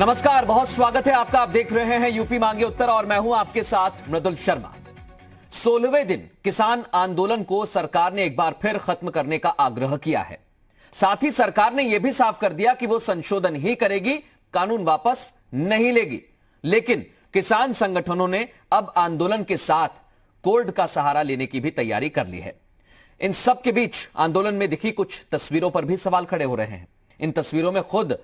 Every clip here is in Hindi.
नमस्कार, बहुत स्वागत है आपका। आप देख रहे हैं यूपी मांगे उत्तर और मैं हूं आपके साथ मृदुल शर्मा। 16वें दिन किसान आंदोलन को सरकार ने एक बार फिर खत्म करने का आग्रह किया है। साथ ही सरकार ने यह भी साफ कर दिया कि वो संशोधन ही करेगी, कानून वापस नहीं लेगी। लेकिन किसान संगठनों ने अब आंदोलन के साथ कोर्ट का सहारा लेने की भी तैयारी कर ली है। इन सब के बीच आंदोलन में दिखी कुछ तस्वीरों पर भी सवाल खड़े हो रहे हैं। इन तस्वीरों में खुद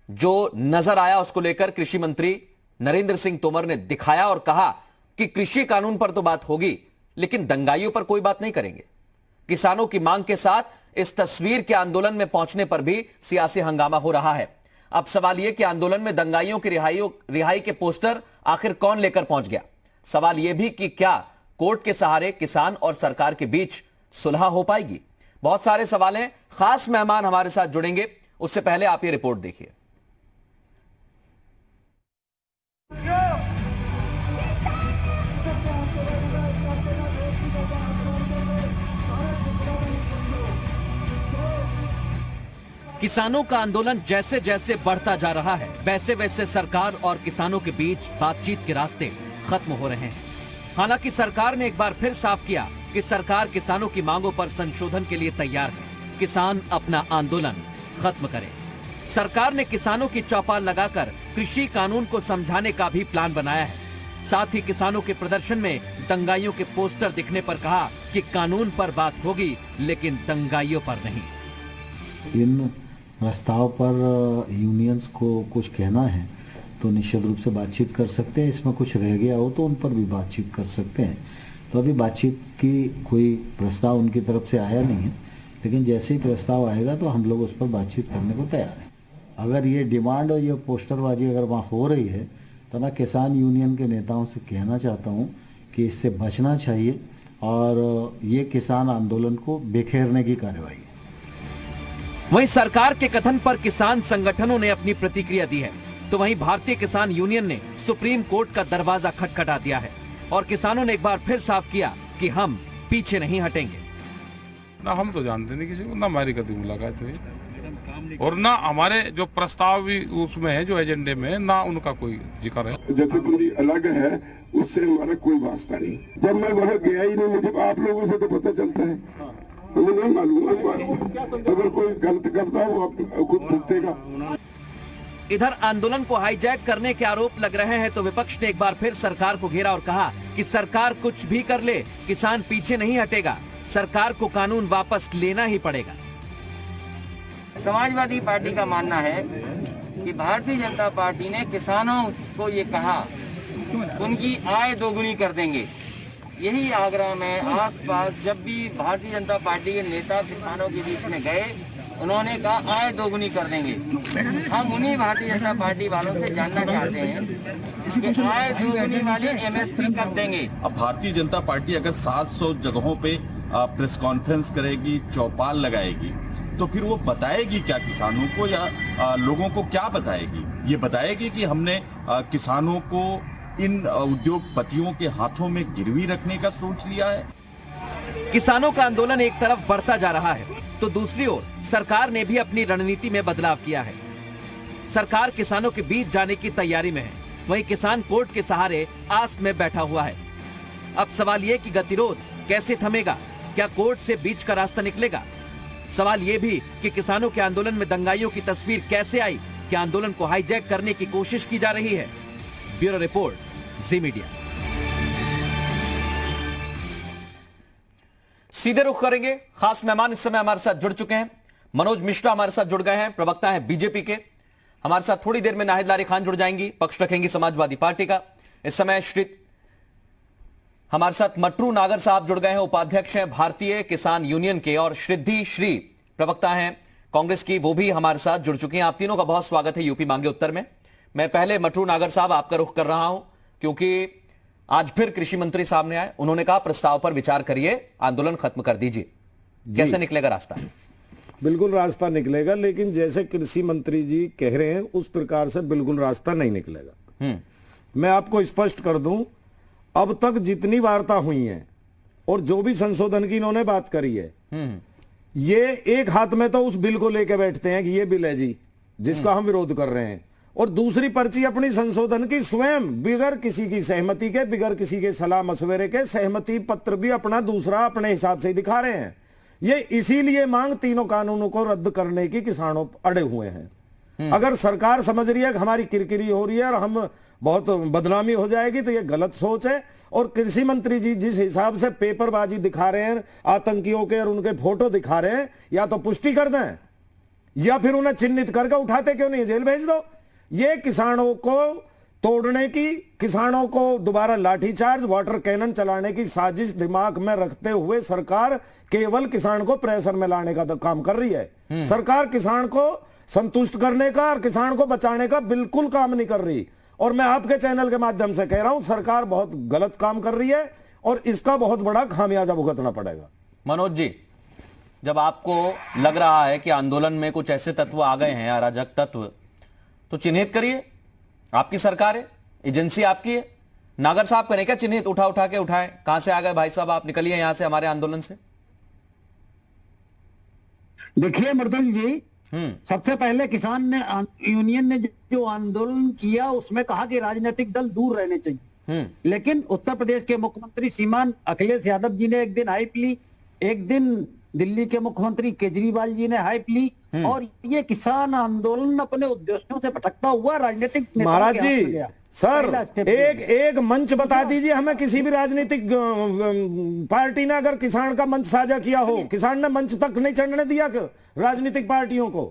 जो नजर आया उसको लेकर कृषि मंत्री नरेंद्र सिंह तोमर ने दिखाया और कहा कि कृषि कानून पर तो बात होगी, लेकिन दंगाइयों पर कोई बात नहीं करेंगे। किसानों की मांग के साथ इस तस्वीर के आंदोलन में पहुंचने पर भी सियासी हंगामा हो रहा है। अब सवाल यह कि आंदोलन में दंगाइयों की रिहाई के पोस्टर आखिर कौन लेकर पहुंच गया। सवाल यह भी कि क्या कोर्ट के सहारे किसान और सरकार के बीच सुलह हो पाएगी। बहुत सारे सवाल हैं। खास मेहमान हमारे साथ जुड़ेंगे, उससे पहले आप ये रिपोर्ट देखिए। किसानों का आंदोलन जैसे जैसे बढ़ता जा रहा है, वैसे वैसे सरकार और किसानों के बीच बातचीत के रास्ते खत्म हो रहे हैं। हालांकि सरकार ने एक बार फिर साफ किया कि सरकार किसानों की मांगों पर संशोधन के लिए तैयार है। किसान अपना आंदोलन खत्म करें। सरकार ने किसानों की चौपाल लगाकर कृषि कानून को समझाने का भी प्लान बनाया है। साथ ही किसानों के प्रदर्शन में दंगाइयों के पोस्टर दिखने पर कहा कि कानून पर बात होगी, लेकिन दंगाइयों पर नहीं। इन प्रस्ताव पर यूनियंस को कुछ कहना है तो निश्चित रूप से बातचीत कर सकते हैं। इसमें कुछ रह गया हो तो उन पर भी बातचीत कर सकते हैं। तो अभी बातचीत की कोई प्रस्ताव उनकी तरफ से आया नहीं है, लेकिन जैसे ही प्रस्ताव आएगा तो हम लोग उस पर बातचीत करने को तैयार हैं। अगर ये डिमांड और ये पोस्टरबाजी अगर वहाँ हो रही है तो मैं किसान यूनियन के नेताओं से कहना चाहता हूँ कि इससे बचना चाहिए और ये किसान आंदोलन को बिखेरने की कार्रवाई है। वहीं सरकार के कथन पर किसान संगठनों ने अपनी प्रतिक्रिया दी है, तो वहीं भारतीय किसान यूनियन ने सुप्रीम कोर्ट का दरवाजा खटखटा दिया है और किसानों ने एक बार फिर साफ किया कि हम पीछे नहीं हटेंगे। ना हम तो जानते नहीं किसी को, ना हमारी कभी मुलाकात हुई और ना हमारे जो प्रस्ताव भी उसमें है, जो एजेंडे में है, ना उनका कोई जिक्र है। जैसे पूरी अलग है उससे हमारा कोई वास्ता नहीं। जब मैं वहाँ गया ही नहीं, मुझे आप लोगों से तो पता चलता है, मुझे नहीं मालूम। अगर कोई गलत करता वो खुद भुगतेगा। इधर आंदोलन को हाईजैक करने के आरोप लग रहे हैं तो विपक्ष ने एक बार फिर सरकार को घेरा और कहा कि सरकार कुछ भी कर ले, किसान पीछे नहीं हटेगा। सरकार को कानून वापस लेना ही पड़ेगा। समाजवादी पार्टी का मानना है कि भारतीय जनता पार्टी ने किसानों को ये कहा उनकी आय दोगुनी कर देंगे। यही आगरा में आसपास जब भी भारतीय जनता पार्टी के नेता किसानों के बीच में गए, उन्होंने कहा आय दोगुनी कर देंगे। हम उन्हीं भारतीय जनता पार्टी वालों से जानना चाहते हैं कि आय दोगुनी वाली MSP कब देंगे। अब भारतीय जनता पार्टी अगर 700 जगहों पे प्रेस कॉन्फ्रेंस करेगी, चौपाल लगाएगी, तो फिर वो बताएगी क्या किसानों को, या लोगों को क्या बताएगी? ये बताएगी कि हमने किसानों को इन उद्योगपतियों के हाथों में गिरवी रखने का सोच लिया है। किसानों का आंदोलन एक तरफ बढ़ता जा रहा है तो दूसरी ओर सरकार ने भी अपनी रणनीति में बदलाव किया है। सरकार किसानों के बीच जाने की तैयारी में है, वहीं किसान कोर्ट के सहारे आस में बैठा हुआ है। अब सवाल यह कि गतिरोध कैसे थमेगा? क्या कोर्ट से बीच का रास्ता निकलेगा? सवाल यह भी कि किसानों के आंदोलन में दंगाइयों की तस्वीर कैसे आई? क्या आंदोलन को हाईजैक करने की कोशिश की जा रही है? ब्यूरो रिपोर्ट, जी मीडिया। सीधे रुख करेंगे। खास मेहमान इस समय हमारे साथ जुड़ चुके हैं। मनोज मिश्रा हमारे साथ जुड़ गए हैं, प्रवक्ता हैं बीजेपी के। हमारे साथ थोड़ी देर में नाहिद लारी खान जुड़ जाएंगी, पक्ष रखेंगी समाजवादी पार्टी का। इस समय श्री हमारे साथ मटरू नागर साहब जुड़ गए हैं, उपाध्यक्ष हैं भारतीय किसान यूनियन के, और श्रिद्धि श्री प्रवक्ता हैं कांग्रेस की, वो भी हमारे साथ जुड़ चुके हैं। आप तीनों का बहुत स्वागत है यूपी मांगे उत्तर में। मैं पहले मटरू नागर साहब आपका रुख कर रहा हूं, क्योंकि आज फिर कृषि मंत्री सामने आए। उन्होंने कहा प्रस्ताव पर विचार करिए, आंदोलन खत्म कर दीजिए। कैसे निकलेगा रास्ता? बिल्कुल रास्ता निकलेगा, लेकिन जैसे कृषि मंत्री जी कह रहे हैं उस प्रकार से बिल्कुल रास्ता नहीं निकलेगा। मैं आपको स्पष्ट कर दूं, अब तक जितनी वार्ता हुई है और जो भी संशोधन की इन्होंने बात करी है, ये एक हाथ में तो उस बिल को लेकर बैठते हैं कि ये बिल है जी जिसका हम विरोध कर रहे हैं, और दूसरी पर्ची अपनी संशोधन की स्वयं बिगर किसी की सहमति के, बिगर किसी के सलाह मशवरे के, सहमति पत्र भी अपना दूसरा अपने हिसाब से दिखा रहे हैं। ये इसीलिए मांग तीनों कानूनों को रद्द करने की किसानों अड़े हुए हैं। अगर सरकार समझ रही है कि हमारी किरकिरी हो रही है और हम बहुत बदनामी हो जाएगी, तो ये गलत सोच है। और कृषि मंत्री जी जिस हिसाब से पेपरबाजी दिखा रहे हैं, आतंकियों के और उनके फोटो दिखा रहे हैं, या तो पुष्टि कर दें या फिर उन्हें चिन्हित करके उठाते क्यों नहीं, जेल भेज दो। ये किसानों को तोड़ने की, किसानों को दोबारा लाठीचार्ज, वाटर कैनन चलाने की साजिश दिमाग में रखते हुए सरकार केवल किसान को प्रेशर में लाने का काम कर रही है। सरकार किसान को संतुष्ट करने का और किसान को बचाने का बिल्कुल काम नहीं कर रही। और मैं आपके चैनल के माध्यम से कह रहा हूं, सरकार बहुत गलत काम कर रही है और इसका बहुत बड़ा खामियाजा भुगतना पड़ेगा। मनोज जी, जब आपको लग रहा है कि आंदोलन में कुछ ऐसे तत्व आ गए हैं, अराजक तत्व, तो चिन्हित करिए। आपकी सरकार है, एजेंसी आपकी है। नागर साहब करें क्या चिन्हित? उठा के उठाएं। कहां से आ गए भाई साहब, आप निकलिए यहां से हमारे आंदोलन से। देखिए मृदुल जी, सबसे पहले किसान ने यूनियन ने जो आंदोलन किया उसमें कहा कि राजनीतिक दल दूर रहने चाहिए। लेकिन उत्तर प्रदेश के मुख्यमंत्री श्रीमान अखिलेश यादव जी ने एक दिन हाइप ली, एक दिन दिल्ली के मुख्यमंत्री केजरीवाल जी ने हाइप ली, और ये किसान आंदोलन अपने उद्देश्यों से भटकता हुआ राजनीतिक महाराज जी, सर एक मंच बता दीजिए हमें, किसी भी राजनीतिक पार्टी ने अगर किसान का मंच साझा किया हो। किसान ने मंच तक नहीं चढ़ने दिया राजनीतिक पार्टियों को,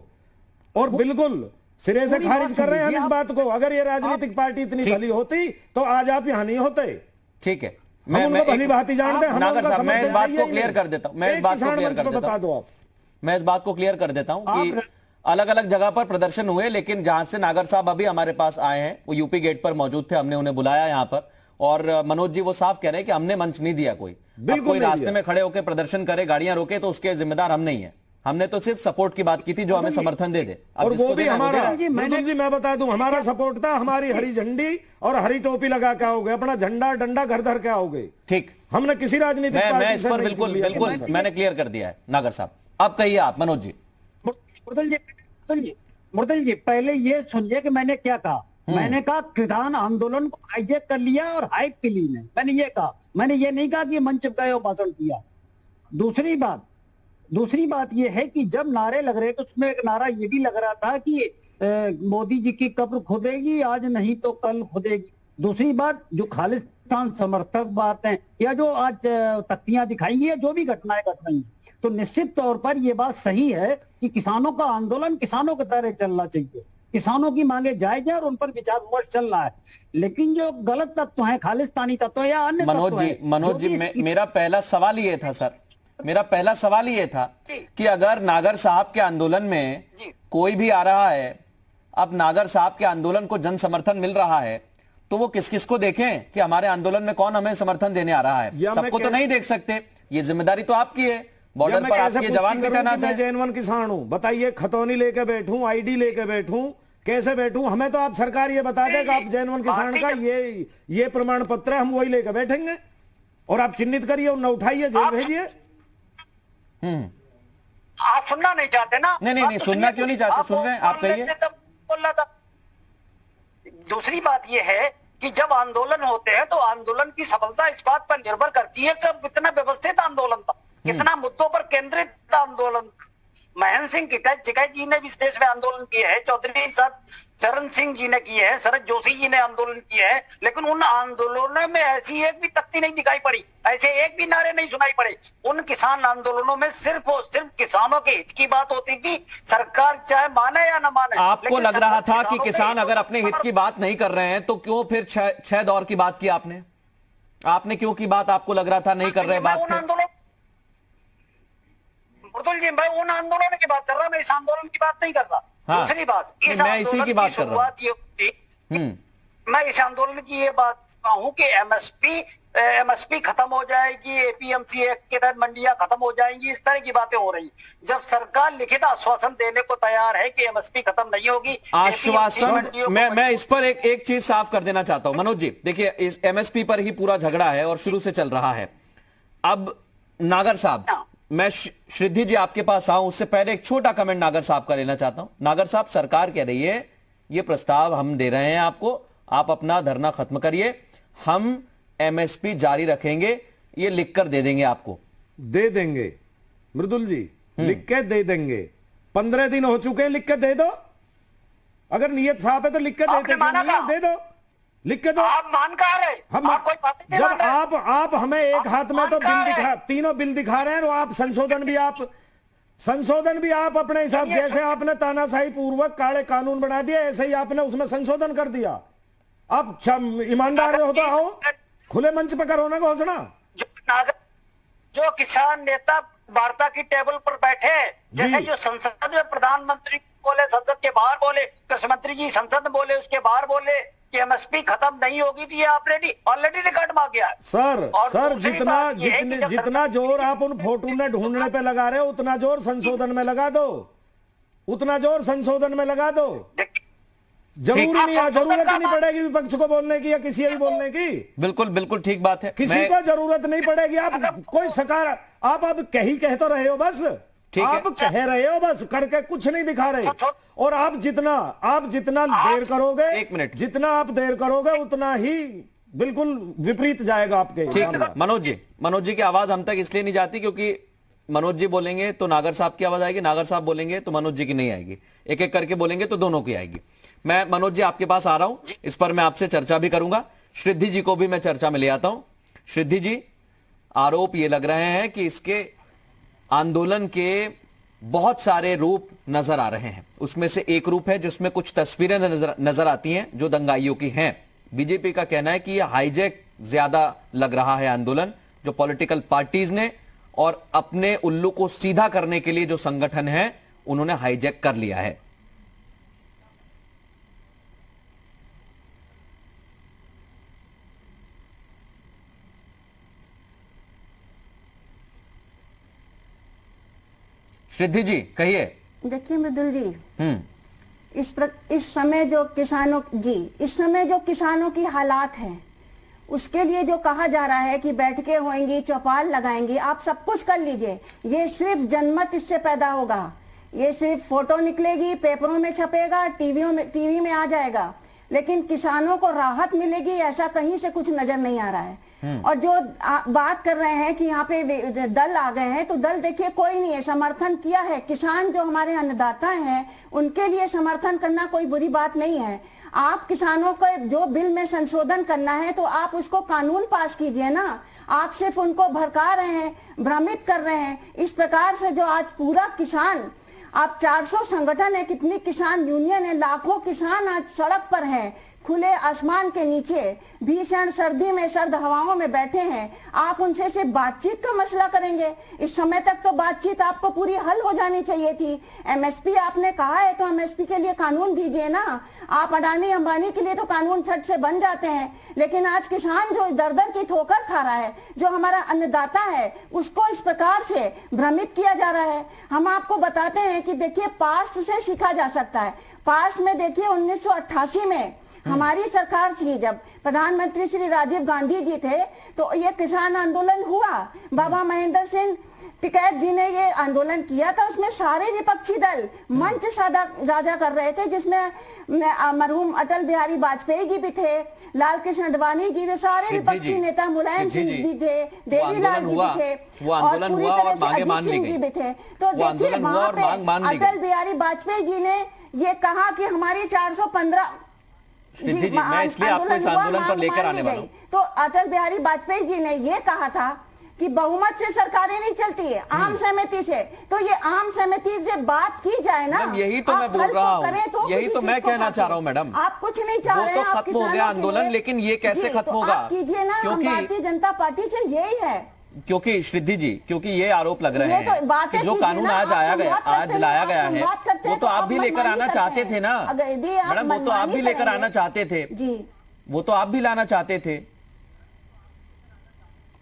और बिल्कुल सिरे से खारिज कर रहे हैं हम इस बात को। अगर ये राजनीतिक पार्टी इतनी भली होती तो आज आप यहाँ नहीं होते। ठीक है, मैं भली भांति जानते हैं। नागर साहब, मैं इस बात को क्लियर कर देता हूं। मैं इस बात को क्लियर कर देता हूं। मैं इस बात को क्लियर कर देता हूं कि अलग अलग जगह पर प्रदर्शन हुए, लेकिन जहां से नागर साहब अभी हमारे पास आए हैं वो यूपी गेट पर मौजूद थे। हमने उन्हें बुलाया यहां पर, और मनोज जी वो साफ कह रहे हैं कि हमने मंच नहीं दिया। कोई रास्ते में खड़े होकर प्रदर्शन करे, गाड़ियां रोके, तो उसके जिम्मेदार हम नहीं है। हमने तो सिर्फ सपोर्ट की बात की थी, जो हमें समर्थन दे दे। और वो भी हमारा, मृदुल जी मैं बता दूं, हमारा सपोर्ट था। हमारी हरी झंडी और हरी टोपी लगा के आओगे, अपना झंडा डंडा घर धर के आओगे। ठीक, हमने किसी राजनीतिक पार्टी मैं इस पर बिल्कुल मैंने क्लियर कर दिया है। नागर साहब अब कहिए आप। मनोज जी। मुर्दल जी पहले ये सुनिए कि मैंने क्या कहा। मैंने कहा किसान आंदोलन को हाईजैक कर लिया और हाइप के लिए नहीं, मैंने ये कहा। मैंने ये नहीं कहा कि मंच पे गए और भाषण किया। दूसरी बात ये है कि जब नारे लग रहे तो उसमें एक नारा ये भी लग रहा था कि मोदी जी की कब्र खुदेगी, आज नहीं तो कल खुदेगी। दूसरी बात, जो खालिस्तान समर्थक बात है या जो आज तख्तियां दिखाएंगी या जो भी घटनाएं घट रही हैं, तो निश्चित तौर पर यह बात सही है कि किसानों का आंदोलन किसानों के तरह चलना चाहिए। किसानों की मांगे जायज है और उन पर विचार विमर्श चल रहा है। लेकिन जो गलत तत्व हैं, खालिस्तानी तत्व या अन्य मनोज जी मेरा पहला सवाल ये था सर, मेरा पहला सवाल ये था कि अगर नागर साहब के आंदोलन में कोई भी आ रहा है, अब नागर साहब के आंदोलन को जन समर्थन मिल रहा है, तो वो किस किस को देखें कि हमारे आंदोलन में कौन हमें समर्थन देने आ रहा है। सबको तो नहीं देख सकते, ये जिम्मेदारी तो आपकी है। बॉर्डर पर आपके जवान भी तैनात हैं। जैनवन किसान हूं, बताइए, खतौनी लेके बैठूं, आईडी लेके बैठूं, कैसे बैठूं? हमें तो आप सरकार ये बता दें कि आप जैनवन किसान का ये प्रमाण पत्र है, हम वही लेकर बैठेंगे। और आप चिन्हित करिए और न उठाइए, जेल भेजिए। आप सुनना नहीं चाहते ना? नहीं, सुनना क्यों नहीं चाहते? सुन रहे हैं आप, कहिए। बोल रहा था। दूसरी बात यह है कि जब आंदोलन होते हैं तो आंदोलन की सफलता इस बात पर निर्भर करती है कि कितना व्यवस्थित आंदोलन था, कितना मुद्दों पर केंद्रित आंदोलन। महेंद्र सिंह टिकैत जी ने भी इस देश में आंदोलन किए हैं, चौधरी चरण सिंह जी ने किए हैं, शरद जोशी जी ने आंदोलन किए हैं, लेकिन उन आंदोलनों में ऐसी एक भी तख्ती नहीं दिखाई पड़ी, ऐसे एक भी नारे नहीं सुनाई पड़े। उन किसान आंदोलनों में सिर्फ और सिर्फ किसानों के हित की बात होती थी, सरकार चाहे माने या न माने। आपको लग रहा था कि किसान अगर अपने हित की बात नहीं कर रहे हैं तो क्यों फिर 6 दौर की बात की आपने क्यों की बात? आपको लग रहा था नहीं कर रहे बात। मृदुल जी, मैं उन आंदोलन की बात कर रहा, मैं इस आंदोलन की बात नहीं कर रहा। हाँ, दूसरी बात, मैं इसी की बात कर रहा हूं। मैं इस आंदोलन की ये बात हूं कि एमएसपी खत्म हो जाएगी, एपीएमसी एक्ट के तहत मंडियां खत्म हो जाएंगी, इस तरह की बातें हो रही। जब सरकार लिखित आश्वासन देने को तैयार है कि एमएसपी खत्म नहीं होगी, आश्वासन, मैं इस पर एक चीज साफ कर देना चाहता हूं मनोज जी। देखिए, इस एमएसपी पर ही पूरा झगड़ा है और शुरू से चल रहा है। अब नागर साहब, मैं श्रीधि जी आपके पास आऊं उससे पहले एक छोटा कमेंट नागर साहब का लेना चाहता हूं। नागर साहब, सरकार कह रही है ये प्रस्ताव हम दे रहे हैं आपको, आप अपना धरना खत्म करिए, हम एमएसपी जारी रखेंगे, ये लिखकर दे देंगे आपको। दे देंगे मृदुल जी, लिख के दे देंगे। 15 दिन हो चुके हैं, लिख के दे दो। अगर नियत साफ है तो लिख के देते, दे दो, लिख के दो। आप मान कहा रहे, हम आप कोई बात नहीं जब मान रहे। आप हमें एक हाथ में तो बिल दिखा, तीनों बिल दिखा रहे हैं, और आप संशोधन भी आप अपने हिसाब, जैसे आपने तानाशाही पूर्वक काले कानून बना दिए, ऐसे ही आपने उसमें संशोधन कर दिया। आप ईमानदार हो तो आओ, खुले मंच पर करो ना घोषणा। जो किसान नेता वार्ता की टेबल पर बैठे, जैसे जो संसद में प्रधानमंत्री बोले, संसद के बाहर बोले, कृषि मंत्री जी संसद में बोले, उसके बाहर बोले कि एमएसपी खत्म नहीं होगी, तो ये ऑलरेडी रिकॉर्ड में आ गया। सर जितना जोर आप उन फोटो ने ढूंढने पे लगा रहे हो, उतना जोर संशोधन में लगा दो, जरूरत ही नहीं पड़ेगी विपक्ष को बोलने की या किसी भी बोलने की। बिल्कुल ठीक बात है, किसी को जरूरत नहीं पड़ेगी। आप कोई आप कह तो रहे हो, बस आप कह रहे हो, बस करके कुछ नहीं दिखा रहे। और आप जितना देर करोगे, एक मिनट, जितना आप देर करोगे उतना ही बिल्कुल विपरीत जाएगा आपके। ठीक, मनोज जी की आवाज हम तक इसलिए नहीं जाती क्योंकि मनोज जी बोलेंगे तो नागर साहब की आवाज आएगी, नागर साहब बोलेंगे तो मनोज जी की नहीं आएगी, एक एक करके बोलेंगे तो दोनों की आएगी। मैं मनोज जी आपके पास आ रहा हूं, इस पर मैं आपसे चर्चा भी करूंगा। श्रीधि जी को भी मैं चर्चा में ले आता हूं। श्रीधि जी, आरोप ये लग रहे हैं कि इसके आंदोलन के बहुत सारे रूप नजर आ रहे हैं। उसमें से एक रूप है जिसमें कुछ तस्वीरें नजर आती हैं जो दंगाइयों की हैं। बीजेपी का कहना है कि यह हाईजैक ज्यादा लग रहा है आंदोलन, जो पॉलिटिकल पार्टीज ने और अपने उल्लू को सीधा करने के लिए जो संगठन है उन्होंने हाईजैक कर लिया है। सिद्धि जी कहिए। देखिए मृदुल जी, इस समय जो किसानों की हालात है, उसके लिए जो कहा जा रहा है कि बैठकें होंगी, चौपाल लगाएंगे, आप सब कुछ कर लीजिए, ये सिर्फ जनमत इससे पैदा होगा। ये सिर्फ फोटो निकलेगी, पेपरों में छपेगा, टीवी में आ जाएगा, लेकिन किसानों को राहत मिलेगी ऐसा कहीं से कुछ नजर नहीं आ रहा है। और जो बात कर रहे हैं कि यहाँ पे दल आ गए हैं, तो दल देखिए कोई नहीं है, समर्थन किया है। किसान जो हमारे अन्नदाता हैं उनके लिए समर्थन करना कोई बुरी बात नहीं है। आप किसानों को जो बिल में संशोधन करना है तो आप उसको कानून पास कीजिए ना। आप सिर्फ उनको भड़का रहे हैं, भ्रमित कर रहे हैं। इस प्रकार से जो आज पूरा किसान, आप 400 संगठन है, कितनी किसान यूनियन है, लाखों किसान आज सड़क पर हैं, खुले आसमान के नीचे भीषण सर्दी में, सर्द हवाओं में बैठे हैं। आप उनसे सिर्फ बातचीत का मसला करेंगे? इस समय तक तो बातचीत आपको पूरी हल हो जानी चाहिए थी। एमएसपी आपने कहा है तो एमएसपी के लिए कानून दीजिए ना। आप अडानी अंबानी के लिए तो कानून छट से बन जाते हैं, लेकिन आज किसान जो दर की ठोकर खा रहा है, जो हमारा अन्नदाता है, उसको इस प्रकार से भ्रमित किया जा रहा है। हम आपको बताते हैं कि देखिए पास्ट से सीखा जा सकता है। पास्ट में देखिए 1988 में हमारी सरकार थी, जब प्रधानमंत्री श्री राजीव गांधी जी थे, तो ये किसान आंदोलन हुआ। बाबा महेंद्र सिंह टिकैत जी ने ये आंदोलन किया था। उसमें सारे विपक्षी दल मंच साझा कर रहे थे, जिसमें मरहूम अटल बिहारी वाजपेयी जी भी थे, लाल कृष्ण अडवाणी जी भी, सारे विपक्षी नेता, मुलायम सिंह भी थे, देवीलाल जी भी थे, और पूरी तरह से अजीत सिंह जी भी थे। तो देखिए वहां पे अटल बिहारी वाजपेयी जी ने ये कहा कि हमारी 415 जी, मैं इसलिए आपको इस आंदोलन पर लेकर आने वाला हूं। तो अटल बिहारी वाजपेयी जी ने ये कहा था कि बहुमत से सरकारें नहीं चलती है, आम सहमति से। तो ये आम सहमति से बात की जाए ना, यही तो मैं बोल रहा हूँ, यही तो मैं कहना चाह रहा हूँ मैडम। आप कुछ नहीं चाह रहे हैं, वो तो खत्म हो गया आंदोलन, लेकिन ये कैसे खत्म होगा? कीजिए ना, भारतीय जनता पार्टी से यही है। क्योंकि श्रीधि जी, क्योंकि ये आरोप लग रहे हैं कि जो कानून आज लाया गया है, वो तो आप भी लेकर आना चाहते थे ना मैडम, वो तो आप भी लेकर आना चाहते थे जी, वो तो आप भी लाना चाहते थे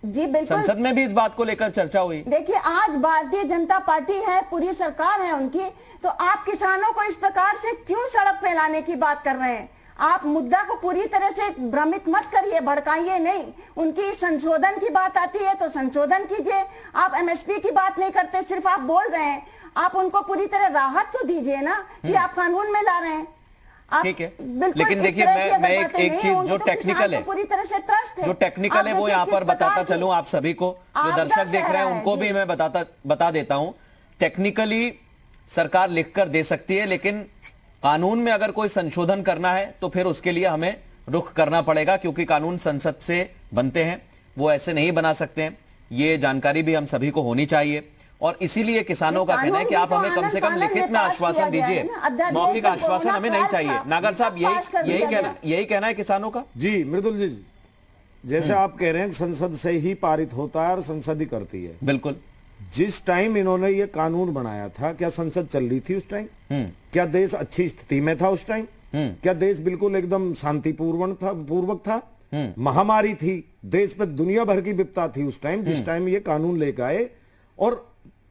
जी, बिल्कुल। संसद में भी इस बात को लेकर चर्चा हुई। देखिए आज भारतीय जनता पार्टी है, पूरी सरकार है उनकी, तो आप किसानों को इस प्रकार से क्यों सड़क पे लाने की बात कर रहे हैं? आप मुद्दा को पूरी तरह से भ्रमित मत करिए, भड़काइए नहीं। उनकी संशोधन की बात आती है तो संशोधन कीजिए। आप एमएसपी की बात नहीं करते, सिर्फ आप बोल रहे हैं। आप उनको पूरी तरह राहत तो दीजिए ना कि आप कानून में ला रहे हैं। ठीक है, लेकिन देखिए मैं एक चीज जो टेक्निकल है, पूरी तरह से त्रस्त है, जो टेक्निकल है वो यहाँ पर बताता चलूं आप सभी को, जो दर्शक देख रहे हैं उनको भी मैं बता देता हूं। टेक्निकली सरकार लिखकर दे सकती है, लेकिन कानून में अगर कोई संशोधन करना है तो फिर उसके लिए हमें रुख करना पड़ेगा, क्योंकि कानून संसद से बनते हैं, वो ऐसे नहीं बना सकते हैं। ये जानकारी भी हम सभी को होनी चाहिए, और इसीलिए किसानों का कहना है कि आप हमें कम से कम लिखित में आश्वासन दीजिए, मौखिक आश्वासन हमें नहीं चाहिए। नागर साहब यही कहना है किसानों का। जी मृदुल जी, जैसे आप कह रहे हैं संसद से ही पारित होता है और संसद ही करती है। बिल्कुल। जिस टाइम इन्होंने ये कानून बनाया था, क्या संसद चल रही थी उस टाइम? क्या देश अच्छी स्थिति में था उस टाइम? क्या देश बिल्कुल एकदम शांतिपूर्वक था? महामारी थी, देश पे दुनिया भर की विपदा थी उस टाइम, जिस टाइम ये कानून लेकर आए। और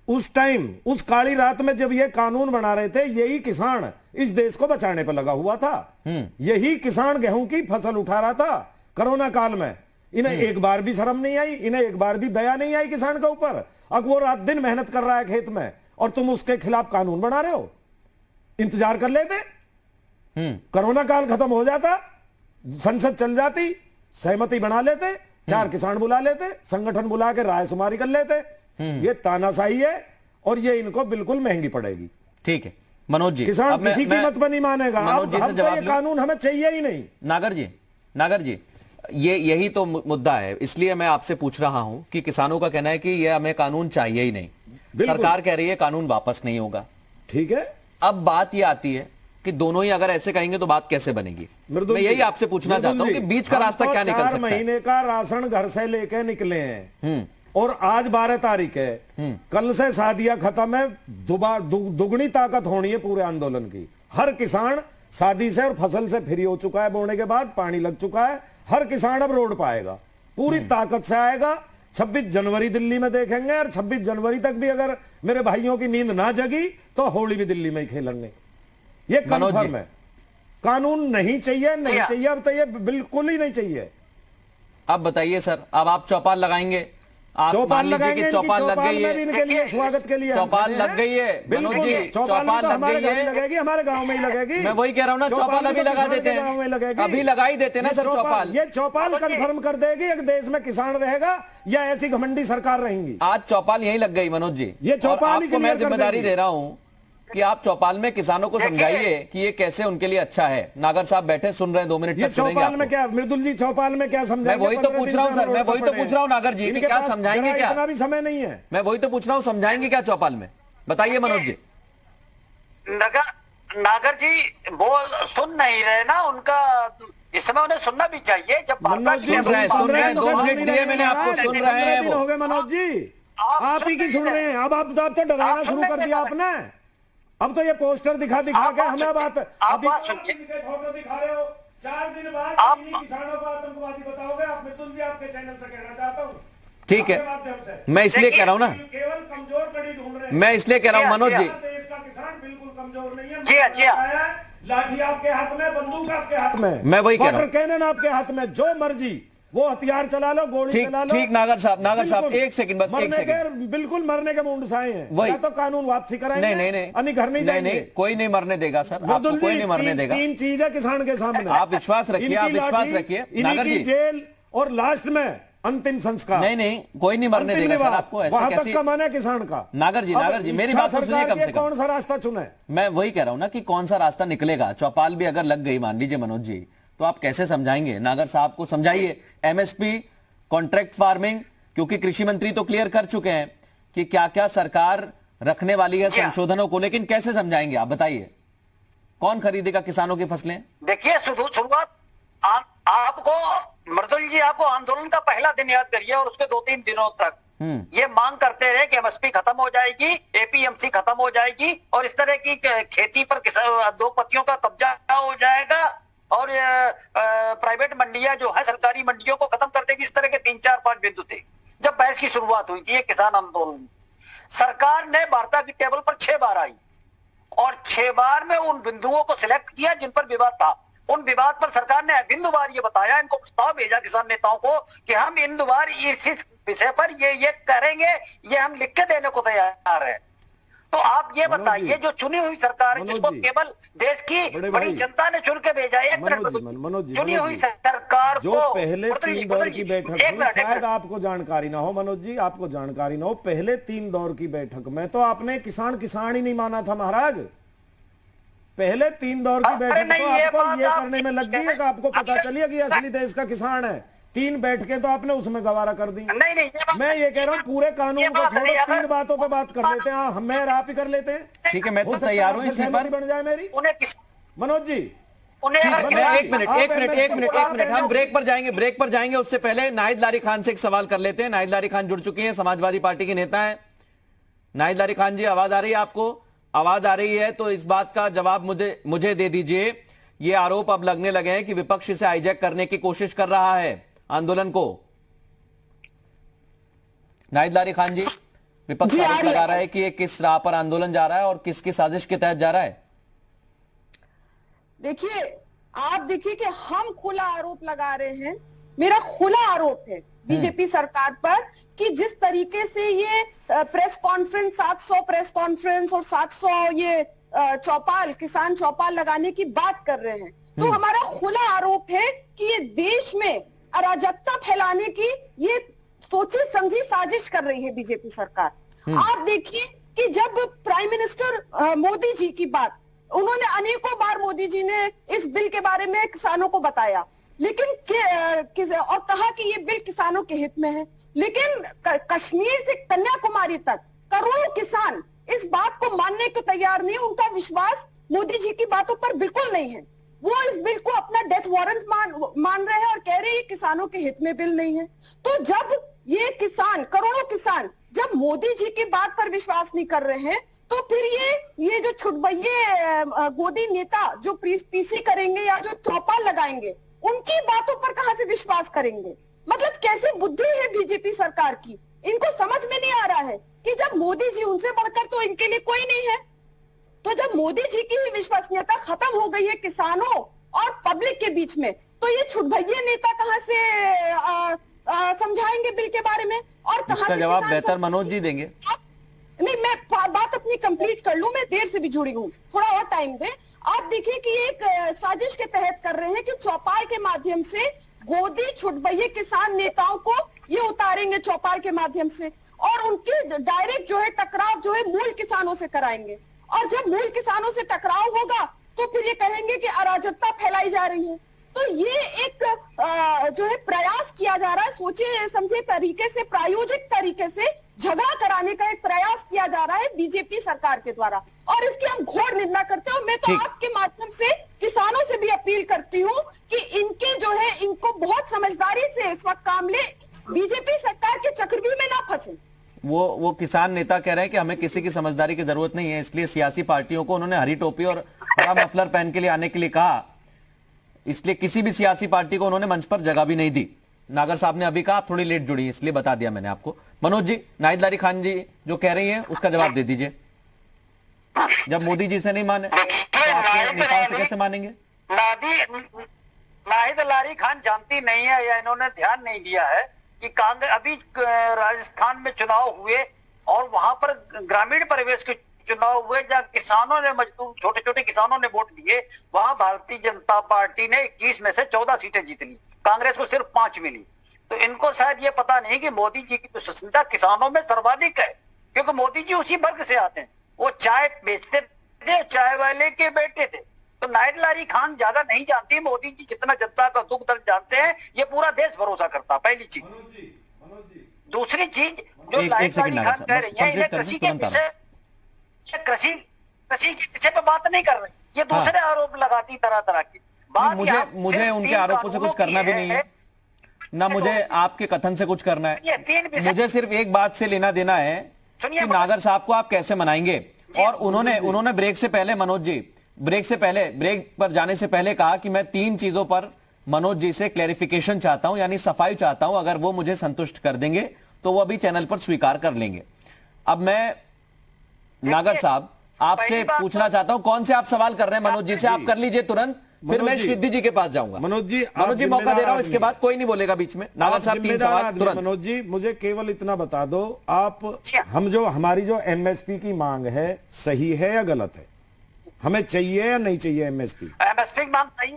उस टाइम, उस काली रात में जब ये कानून बना रहे थे, यही किसान इस देश को बचाने पर लगा हुआ था। यही किसान गेहूं की फसल उठा रहा था कोरोना काल में। इन्हें एक बार भी शर्म नहीं आई, इन्हें एक बार भी दया नहीं आई किसान के ऊपर। अब वो रात दिन मेहनत कर रहा है खेत में और तुम उसके खिलाफ कानून बना रहे हो। इंतजार कर लेते, कोरोना काल खत्म हो जाता, संसद चल जाती, सहमति बना लेते, 4 किसान बुला लेते, संगठन बुला के रायशुमारी कर लेते। ये तानाशाही है और ये इनको बिल्कुल महंगी पड़ेगी। ठीक है मनोज जी, किसान किसी कीमत पर नहीं मानेगा। अब तो ये कानून हमें चाहिए ही नहीं। नागर जी यही तो मुद्दा है, इसलिए मैं आपसे पूछ रहा हूं कि किसानों का कहना है कि ये हमें कानून चाहिए ही नहीं, सरकार कह रही है कानून वापस नहीं होगा। ठीक है, अब बात ये आती है कि दोनों ही अगर ऐसे कहेंगे तो बात कैसे बनेगी? मैं यही आपसे पूछना चाहता हूं कि बीच का रास्ता क्या निकल सकता है? 4 महीने का राशन घर से लेके निकले हैं और आज 12 तारीख है, कल से शादियां खत्म है, दुगनी ताकत होनी है पूरे आंदोलन की। हर किसान शादी से और फसल से फ्री हो चुका है, बोने के बाद पानी लग चुका है। हर किसान अब रोड पाएगा, पूरी ताकत से आएगा। 26 जनवरी दिल्ली में देखेंगे और 26 जनवरी तक भी अगर मेरे भाइयों की नींद ना जगी तो होली भी दिल्ली में ही खेलेंगे। ये कन्फर्म है। कानून नहीं चाहिए, नहीं चाहिए, अब तो ये बिल्कुल ही नहीं चाहिए। अब बताइए सर, अब आप चौपाल लगाएंगे? आप मान लीजिए कि चौपाल लग गई है, स्वागत के लिए चौपाल लग गई है मनोज जी, चौपाल लग गई है, लगेगी हमारे गांव में ही लगेगी। मैं वही कह रहा हूँ ना, चौपाल अभी लगा देते हैं, अभी लगा ही देते ना सर चौपाल। ये चौपाल कंफर्म कर देगी एक देश में किसान रहेगा या ऐसी घमंडी सरकार रहेंगी। आज चौपाल यही लग गई मनोज जी, ये चौपाल आपको मैं जिम्मेदारी दे रहा हूँ कि आप चौपाल में किसानों को समझाइए कि ये कैसे उनके लिए अच्छा है। नागर साहब बैठे सुन रहे हैं, 2 मिनट तक सुनेंगे। चौपाल में क्या मृदुल जी, चौपाल में क्या समझाएंगे? मैं वही तो पूछ रहा हूँ सर, मैं वही तो पूछ रहा हूँ नागर जी कि क्या समझाएंगे? क्या इतना भी समय नहीं है। मैं वही तो पूछ रहा हूँ, समझाएंगे क्या चौपाल में? बताइए मनोज जी। नागर जी वो सुन नहीं रहे ना, उनका इस समय उन्हें सुनना भी चाहिए। जब सुन रहे हैं 2 मिनट दिए मैंने आपको, सुन रहे हैं वो। हो गए मनोज जी, आप ही की सुन रहे हैं। अब आप तो डराना शुरू कर दिया आपने। अब तो ये पोस्टर दिखा के हमें बात फोटो दिखा रहे हो। 4 दिन बाद किसानों को आतंकवादी बताओगे आप? मिथुन जी आपके चैनल से कहना चाहता हूँ। ठीक है, मैं इसलिए कह रहा हूँ ना, केवल कमजोर कड़ी ढूंढ रहे हैं। मैं इसलिए कह रहा हूँ मनोज जी, देश का किसान बिल्कुल कमजोर नहीं है। जी हाँ, लाठी आपके हाथ में, बंदूक आपके हाथ में, मैं वही कह रहा हूँ, कैनन आपके हाथ में, जो मर्जी वो हथियार चला लो, गोली चला लो। ठीक नागर साहब 1 सेकंड, बस 1 सेकंड। बिल्कुल मरने के मुंडसाए हैं। वही तो कानून वापसी कराएंगे, नहीं घर नहीं जाएंगे। नहीं, कोई नहीं मरने देगा सर, आपको कोई नहीं मरने देगा। 3 चीज है किसान के सामने, आप विश्वास रखिए, आप विश्वास रखिए नागर जी। जेल और लास्ट में अंतिम संस्कार। नहीं, कोई नहीं मरने देगा सर आपको। ऐसे वहां कैसे? तक का मन है किसान का। नागर जी मेरी बात तो सुनिए कम से कम। कौन सा रास्ता चुने? मैं वही कह रहा हूं ना कि कौन सा रास्ता निकलेगा। चौपाल भी अगर लग गई मान लीजिए मनोज जी, तो आप कैसे समझाएंगे? नागर साहब को समझाइए। एमएसपी, कॉन्ट्रैक्ट फार्मिंग, क्योंकि कृषि मंत्री तो क्लियर कर चुके हैं कि क्या क्या सरकार रखने वाली है संशोधनों को, लेकिन कैसे समझाएंगे आप? बताइए, कौन खरीदेगा किसानों की फसलें? देखिए शुरुआत आपको मृदुल जी, आपको आंदोलन का पहला दिन याद करिए और उसके 2-3 दिनों तक ये मांग करते रहे कि एमएसपी खत्म हो जाएगी, एपीएमसी खत्म हो जाएगी और इस तरह की खेती पर उद्योगपतियों का कब्जा हो जाएगा और प्राइवेट मंडियां जो है सरकारी मंडियों को खत्म कर देगी। इस तरह के 3-4-5 बिंदु थे जब बहस की शुरुआत हुई थी ये किसान आंदोलन। सरकार ने वार्ता की टेबल पर 6 बार आई और 6 बार में उन बिंदुओं को सिलेक्ट किया जिन पर विवाद था। उन विवाद पर सरकार ने बिंदुवार ये बताया, इनको प्रस्ताव भेजा किसान नेताओं को कि हम बिंदुवार इस विषय पर ये करेंगे, ये हम लिख के देने को तैयार है। तो आप ये बताइए, जो चुनी हुई सरकार है जिसको केवल देश की बड़ी जनता ने चुन के भेजा है, चुनी हुई सरकार जो पहले 3 दौर की बैठक में, शायद आपको जानकारी ना हो मनोज जी, आपको जानकारी ना हो, पहले 3 दौर की बैठक में तो आपने किसान ही नहीं माना था महाराज। पहले 3 दौर की बैठक तो आपको ये करने में लग गई है कि आपको पता चलिए कि असली देश का किसान है। 3 बैठकें तो आपने उसमें गवारा कर दी। नहीं, मैं ये कह रहा हूँ पूरे कानून को छोड़ो, 3 बातों पे बात कर लेते हैं, हम मैं आप ही कर लेते हैं। ठीक है, मैं तो तैयार हूँ इसी पर बन जाए मेरी मनोज जी। एक मिनट हम ब्रेक पर जाएंगे। उससे पहले नाहिद लारी खान से एक सवाल कर लेते हैं। नाहिद लारी खान जुड़ चुके हैं, समाजवादी पार्टी के नेता हैं। नाहिद लारी खान जी, आवाज आ रही है आपको? आवाज आ रही है तो इस बात का जवाब मुझे दे दीजिए। ये आरोप अब लगने लगे हैं कि विपक्ष इसे हाईजैक करने की कोशिश कर रहा है आंदोलन को। नाहिद लारी खान जी, विपक्ष आरोप लगा रहा है कि ये किस राह पर आंदोलन जा रहा है और किसकी साजिश के तहत जा रहा है? देखिए, आप देखिए कि हम खुला आरोप लगा रहे हैं। मेरा खुला आरोप है बीजेपी सरकार पर कि जिस तरीके से ये प्रेस कॉन्फ्रेंस, 700 प्रेस कॉन्फ्रेंस और 700 ये चौपाल, किसान चौपाल लगाने की बात कर रहे हैं, तो हमारा खुला आरोप है कि ये देश में अराजकता फैलाने की ये सोची समझी साजिश कर रही है बीजेपी सरकार। आप देखिए कि जब प्राइम मिनिस्टर मोदी जी की बात, उन्होंने अनेकों बार मोदी जी ने इस बिल के बारे में किसानों को बताया, लेकिन और कहा कि ये बिल किसानों के हित में है, लेकिन कश्मीर से कन्याकुमारी तक करोड़ों किसान इस बात को मानने को तैयार नहीं। उनका विश्वास मोदी जी की बातों पर बिल्कुल नहीं है। वो इस बिल को अपना डेथ वारंट मान रहे हैं और कह रहे हैं किसानों के हित में बिल नहीं है। तो जब ये किसान, करोड़ों किसान जब मोदी जी की बात पर विश्वास नहीं कर रहे हैं, तो फिर ये जो छुटभइये गोदी नेता जो पीसी करेंगे या जो चौपाल लगाएंगे, उनकी बातों पर कहां से विश्वास करेंगे? मतलब कैसी बुद्धि है बीजेपी सरकार की, इनको समझ में नहीं आ रहा है कि जब मोदी जी, उनसे बढ़कर तो इनके लिए कोई नहीं है। तो जब मोदी जी की ही विश्वसनीयता खत्म हो गई है किसानों और पब्लिक के बीच में, तो ये छुटभइये नेता कहां से समझाएंगे बिल के बारे में? और कहां से जवाब बेहतर मनोज जी देंगे। नहीं, मैं बात अपनी कंप्लीट कर लूं, मैं देर से भी जुड़ी हूं, थोड़ा और टाइम दे। आप देखिए कि एक साजिश के तहत कर रहे हैं कि चौपाल के माध्यम से गोदी छुटभइये किसान नेताओं को ये उतारेंगे चौपाल के माध्यम से, और उनकी डायरेक्ट जो है टकराव जो है मूल किसानों से कराएंगे। और जब मूल किसानों से टकराव होगा तो फिर ये कहेंगे कि अराजकता फैलाई जा रही है। तो ये एक जो है प्रयास किया जा रहा है, सोचे समझे तरीके से, प्रायोजिक तरीके से झगड़ा कराने का एक प्रयास किया जा रहा है बीजेपी सरकार के द्वारा, और इसकी हम घोर निंदा करते हैं। और मैं तो आपके माध्यम से किसानों से भी अपील करती हूँ कि इनके जो है, इनको बहुत समझदारी से इस वक्त काम ले, बीजेपी सरकार के चक्रव्यूह में ना फंसे। वो किसान नेता कह रहे हैं कि हमें किसी की समझदारी की जरूरत नहीं है, इसलिए सियासी पार्टियों को उन्होंने हरी टोपी और हरा मफलर पहन के लिए आने के लिए कहा, इसलिए किसी भी सियासी पार्टी को उन्होंने मंच पर जगह भी नहीं दी। नागर साहब ने अभी कहा, आप थोड़ी लेट जुड़ी, इसलिए बता दिया मैंने आपको। मनोज जी, नाहिद लारी खान जी जो कह रही हैं उसका जवाब दे दीजिए। जब मोदी जी से नहीं माने तो आपके नेताओं से कैसे मानेंगे? नाहिद लारी खान जानती नहीं है या इन्होंने ध्यान नहीं दिया है कि कांग्रेस, अभी राजस्थान में चुनाव हुए और वहां पर ग्रामीण परिवेश के चुनाव हुए जहां किसानों ने, मजदूर छोटे छोटे किसानों ने वोट दिए, वहां भारतीय जनता पार्टी ने 21 में से 14 सीटें जीत ली, कांग्रेस को सिर्फ 5 मिली। तो इनको शायद ये पता नहीं कि मोदी जी की विश्वसनीयता किसानों में सर्वाधिक है, क्योंकि मोदी जी उसी वर्ग से आते हैं। वो चाय बेचते थे, चाय वाले के बेटे थे। तो नाहिद लारी खान ज्यादा नहीं जानती मोदी जी जितना जनता का दुख दर्द जानते हैं, ये पूरा देश भरोसा करता। पहली चीज। दूसरी चीज जो नाहिद लारी खान कह रही है, इन्हें कृषि के विषय, कृषि के विषय पे बात नहीं कर रही, ये दूसरे आरोप लगाती तरह तरह की बात। मुझे उनके आरोपों से कुछ करना भी नहीं है ना, मुझे आपके कथन से कुछ करना है। मुझे सिर्फ एक बात से लेना देना है कि नागर साहब को आप कैसे मनाएंगे। और उन्होंने ब्रेक से पहले, मनोज जी, ब्रेक पर जाने से पहले कहा कि मैं 3 चीजों पर मनोज जी से क्लैरिफिकेशन चाहता हूं, यानी सफाई चाहता हूं, अगर वो मुझे संतुष्ट कर देंगे तो वो अभी चैनल पर स्वीकार कर लेंगे। अब मैं नागर साहब आपसे पूछना चाहता हूं, कौन से आप सवाल कर रहे हैं मनोज जी से, आप कर लीजिए तुरंत, फिर मैं श्रीधि जी के पास जाऊंगा। मनोज जी मौका दे रहा हूं, इसके बाद कोई नहीं बोलेगा बीच में। नागर साहब 3 सवाल तुरंत। मनोज जी मुझे केवल इतना बता दो, आप हमारी जो एमएसपी की मांग है सही है या गलत है? हमें चाहिए या नहीं चाहिए एमएसपी? एमएसपी की मांग सही,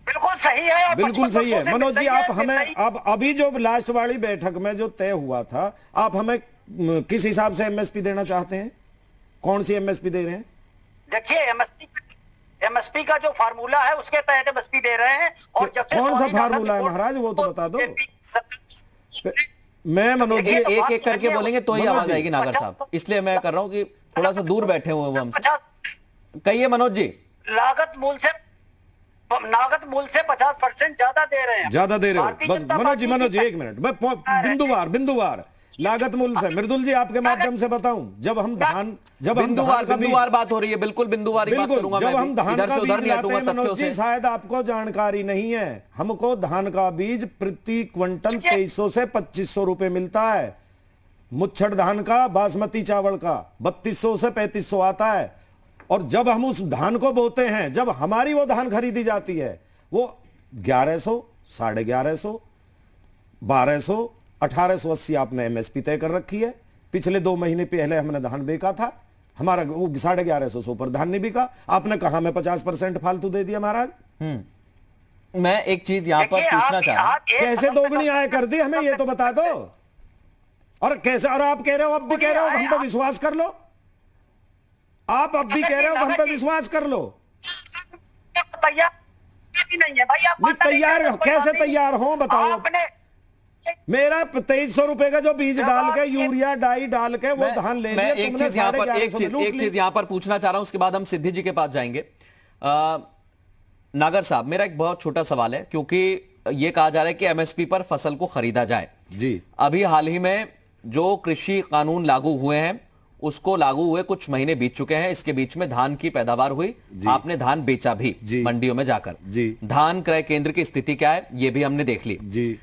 बिल्कुल सही है, बिल्कुल सही है। मनोज जी आप हमें, आप अभी जो लास्ट वाली बैठक में जो तय हुआ था, आप हमें किस हिसाब से एमएसपी देना चाहते हैं? कौन सी एमएसपी दे रहे हैं? देखिए एमएसपी का जो फार्मूला है उसके तहत एमएसपी दे रहे हैं। और जब कौन सा फार्मूला है महाराज, वो तो बता दो। मैं मनोज जी एक एक करके बोलेंगे तो ही आवाज आएगी नागर साहब, इसलिए मैं कर रहा हूं कि थोड़ा सा दूर बैठे हुए हम। कहिए मनोज जी। लागत मूल्य से 50% ज्यादा दे रहे हैं, ज्यादा दे रहे हो। बस मनोज जी 1 मिनट, मैं बिंदुवार लागत मूल्य से मृदुल जी आपके माध्यम से बताऊं, जब हम धान बिंदुवार बात हो रही है, बिल्कुल बिंदुवारी बात करूंगा मैं। जब हम धान का बीज लाते हैं मनोज जी, से शायद आपको जानकारी नहीं है, हमको धान का बीज प्रति क्विंटल 2300 से 2500 रुपए मिलता है। मुच्छड़ धान का, बासमती चावल का 3200 से 3500 आता है। और जब हम उस धान को बोते हैं, जब हमारी वो धान खरीदी जाती है, वो 1100, 1150, 1200, 1880 आपने एमएसपी तय कर रखी है। पिछले 2 महीने पहले हमने धान बेचा था, हमारा वो 1150 पर धान नहीं बिका। आपने कहा मैं 50% फालतू दे दिया महाराज। मैं एक चीज यहां पर पूछना चाह रहा हूं, कैसे दोगुनी आय कर दी हमें, ये तो बता दो। और कैसे, और आप कह रहे हो, अब भी कह रहे हो हम पे विश्वास कर लो, आप अब भी कह रहे हो हम पे विश्वास कर लो। तैयार नहीं है भाई, आप तैयार कैसे तैयार हो बताओ? मेरा 2300 रुपए का जो बीज डाल के, यूरिया डाई डाल के वो धान ले लिया। एक चीज यहां पर पूछना चाह रहा हूं, उसके बाद हम सिद्धि जी के पास जाएंगे। नागर साहब, मेरा एक बहुत छोटा सवाल है, क्योंकि यह कहा जा रहा है कि एमएसपी पर फसल को खरीदा जाए जी। अभी हाल ही में जो कृषि कानून लागू हुए हैं, उसको लागू हुए कुछ महीने बीत चुके हैं। इसके बीच में धान की पैदावार हुई, आपने धान बेचा भी मंडियों में जाकर जी। धान क्रय केंद्र की स्थिति क्या है ये भी हमने देख ली जी।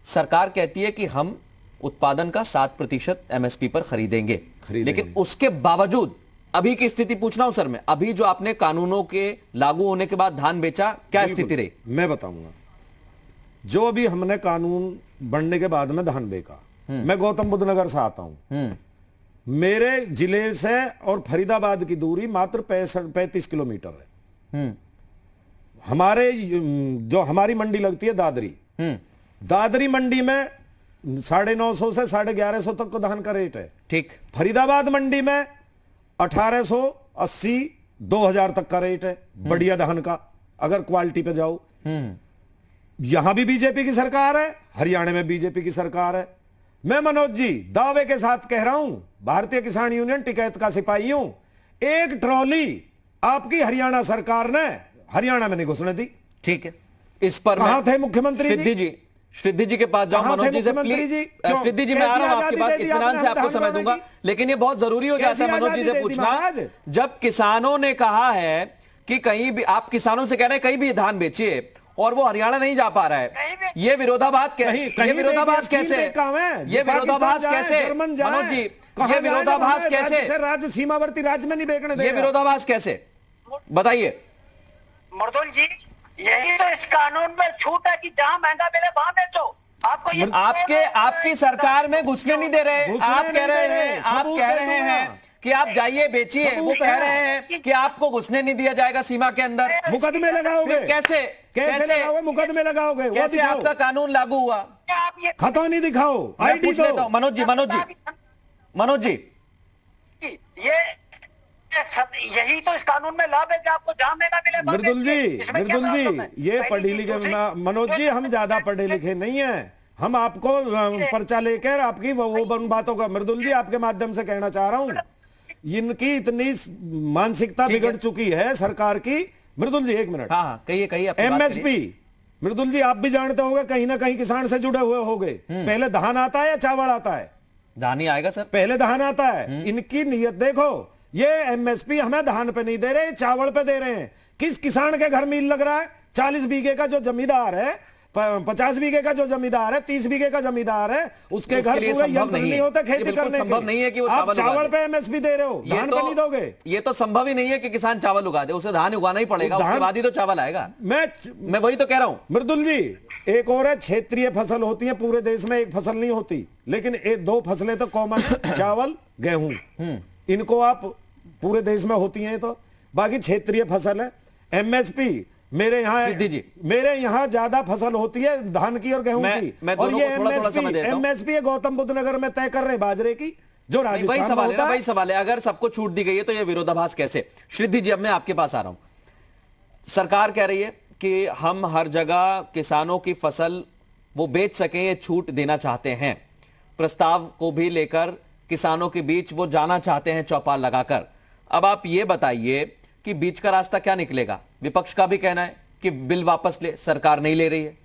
सरकार कहती है कि हम उत्पादन का 7% एमएसपी पर खरीदेंगे, लेकिन उसके बावजूद अभी की स्थिति पूछ रहा हूं सर मैं, अभी जो आपने कानूनों के लागू होने के बाद धान बेचा, क्या स्थिति रही? मैं बताऊंगा। जो अभी हमने कानून बनने के बाद में धान बेचा, मैं गौतम बुद्ध नगर से आता हूं, मेरे जिले से और फरीदाबाद की दूरी मात्र 35 किलोमीटर है। हमारे जो हमारी मंडी लगती है दादरी मंडी में 950 से 1150 तक का धान का रेट है। ठीक। फरीदाबाद मंडी में 1880 2000 तक का रेट है बढ़िया धान का, अगर क्वालिटी पे जाओ। यहां भी बीजेपी की सरकार है, हरियाणा में बीजेपी की सरकार है। मैं मनोज जी दावे के साथ कह रहा हूं, भारतीय किसान यूनियन टिकैत का सिपाही हूं, 1 ट्रॉली आपकी हरियाणा सरकार ने हरियाणा में नहीं घुसने दी। ठीक है, इस पर कहां थे मुख्यमंत्री श्रीधि जी के पास जाओ। मनोज जी से प्लीज, श्रीधि जी मैं आ रहा हूं आपके पास, इत्मीनान से आपको समय दूंगा, लेकिन ये बहुत जरूरी हो जाता है मनोज जी से पूछना। जब किसानों ने कहा है कि कहीं भी, आप किसानों से कह रहे हैं कहीं भी धान बेचिए, और वो हरियाणा नहीं जा पा रहा है, ये विरोधाभास कैसे? ये विरोधाभास कैसे? मनोज जी ये विरोधाभास कैसे? राज्य सीमावर्ती राज्य में नहीं बेचने देगा, ये विरोधाभास कैसे बताइए? मर्दुल जी यही तो इस कानून में छूट है कि जहां महंगा मिले वहां बेचो। आपको ये आपकी सरकार में घुसने नहीं दे रहे। आप कह रहे हैं कि आप जाइए बेचिए, वो कह रहे हैं कि आपको घुसने नहीं दिया जाएगा सीमा के अंदर। मुकदमे लगाओगे? कैसे लगाओगे? मुकदमे लगाओगे? कैसे आपका कानून लागू हुआ? खतौनी दिखाओ, आईडी दो। मनोज जी यही तो इस कानून में लाभ है कि आपको जहां महंगा मिले। मृदुल जी ये पढ़ी लिखे, मनोज जी हम ज्यादा पढ़े लिखे नहीं है, हम आपको पर्चा लेकर आपकी वो बातों का, मृदुल जी आपके माध्यम से कहना चाह रहा हूं, इनकी इतनी मानसिकता बिगड़ चुकी है सरकार की। मृदुल जी 1 मिनट, कहिए। एमएसपी, मृदुल जी आप भी जानते होंगे, कहीं ना कहीं किसान से जुड़े हुए होंगे, पहले धान आता है या चावल आता है? धान ही आएगा सर। पहले धान आता है। इनकी नीयत देखो, ये एमएसपी हमें धान पे नहीं दे रहे, चावल पे दे रहे हैं। किस किसान के घर मिल लग रहा है? 40 बीघे का जो जमींदार है 50 बीघे का जो जमींदार है, 30 बीघे का जमींदार है, उसके घर पूरे यंत्र नहीं होते खेती करने के। संभव नहीं है कि वो आप चावल पे एमएसपी दे रहे हो, धान पे नहीं दोगे। ये तो संभव ही नहीं है कि किसान चावल उगा दे, उसे धान उगाना ही पड़ेगा, उसके बाद ही तो चावल आएगा। मैं वही तो कह रहा हूं मृदुल जी। एक और है, क्षेत्रीय फसल होती है, पूरे देश में एक फसल नहीं होती, लेकिन एक दो फसलें तो कॉमन है, चावल गेहूं, इनको आप पूरे देश में होती हैं, तो बाकी क्षेत्रीय फसल है। एमएसपी मेरे यहाँ ज्यादा फसल होती है धान की और गेहूं की, और ये एमएसपी है गौतम बुद्ध नगर में तय कर रहे हैं बाजरे की, जो राजस्थान में होता है। वही सवाल है, अगर सबको छूट दी गई है तो ये विरोधाभास कैसे? श्रीधि जी, अब मैं आपके पास आ रहा हूं। सरकार कह रही है कि हम हर जगह किसानों की फसल वो बेच सकें, ये छूट देना चाहते हैं। प्रस्ताव को भी लेकर किसानों के बीच वो जाना चाहते हैं चौपाल लगाकर। अब आप ये बताइए कि बीच का रास्ता क्या निकलेगा? विपक्ष का भी कहना है कि बिल वापस ले, सरकार नहीं ले रही है।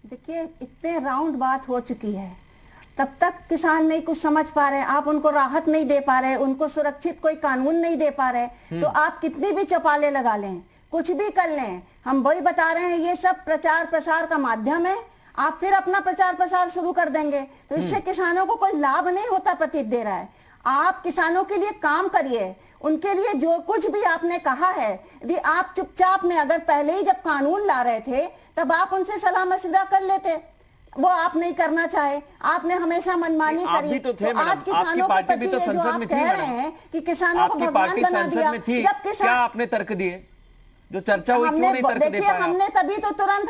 देखिए, इतने राउंड बात हो चुकी है, तब तक किसान नहीं कुछ समझ पा रहे, आप उनको राहत नहीं दे पा रहे, उनको सुरक्षित कोई कानून नहीं दे पा रहे, तो आप कितनी भी चौपालें लगा लें, कुछ भी कर लें, हम वही बता रहे हैं, ये सब प्रचार प्रसार का माध्यम है। आप फिर अपना प्रचार प्रसार शुरू कर देंगे तो इससे किसानों को कोई लाभ नहीं होता प्रतीत दे रहा है। आप किसानों के लिए काम करिए, उनके लिए जो कुछ भी आपने कहा है, यदि आप चुपचाप में, अगर पहले ही जब कानून ला रहे थे तब आप उनसे सलाह मशविरा कर लेते, वो आप नहीं करना चाहे, आपने हमेशा मनमानी करी। तो आज किसानों के प्रति जो आप कह रहे हैं कि किसानों को भगवान बना दिया, जब किसान, क्या आपने तर्क दिए? जो चर्चा हुई, क्यों नहीं तर्क दे पाए? हमने तभी तो तुरंत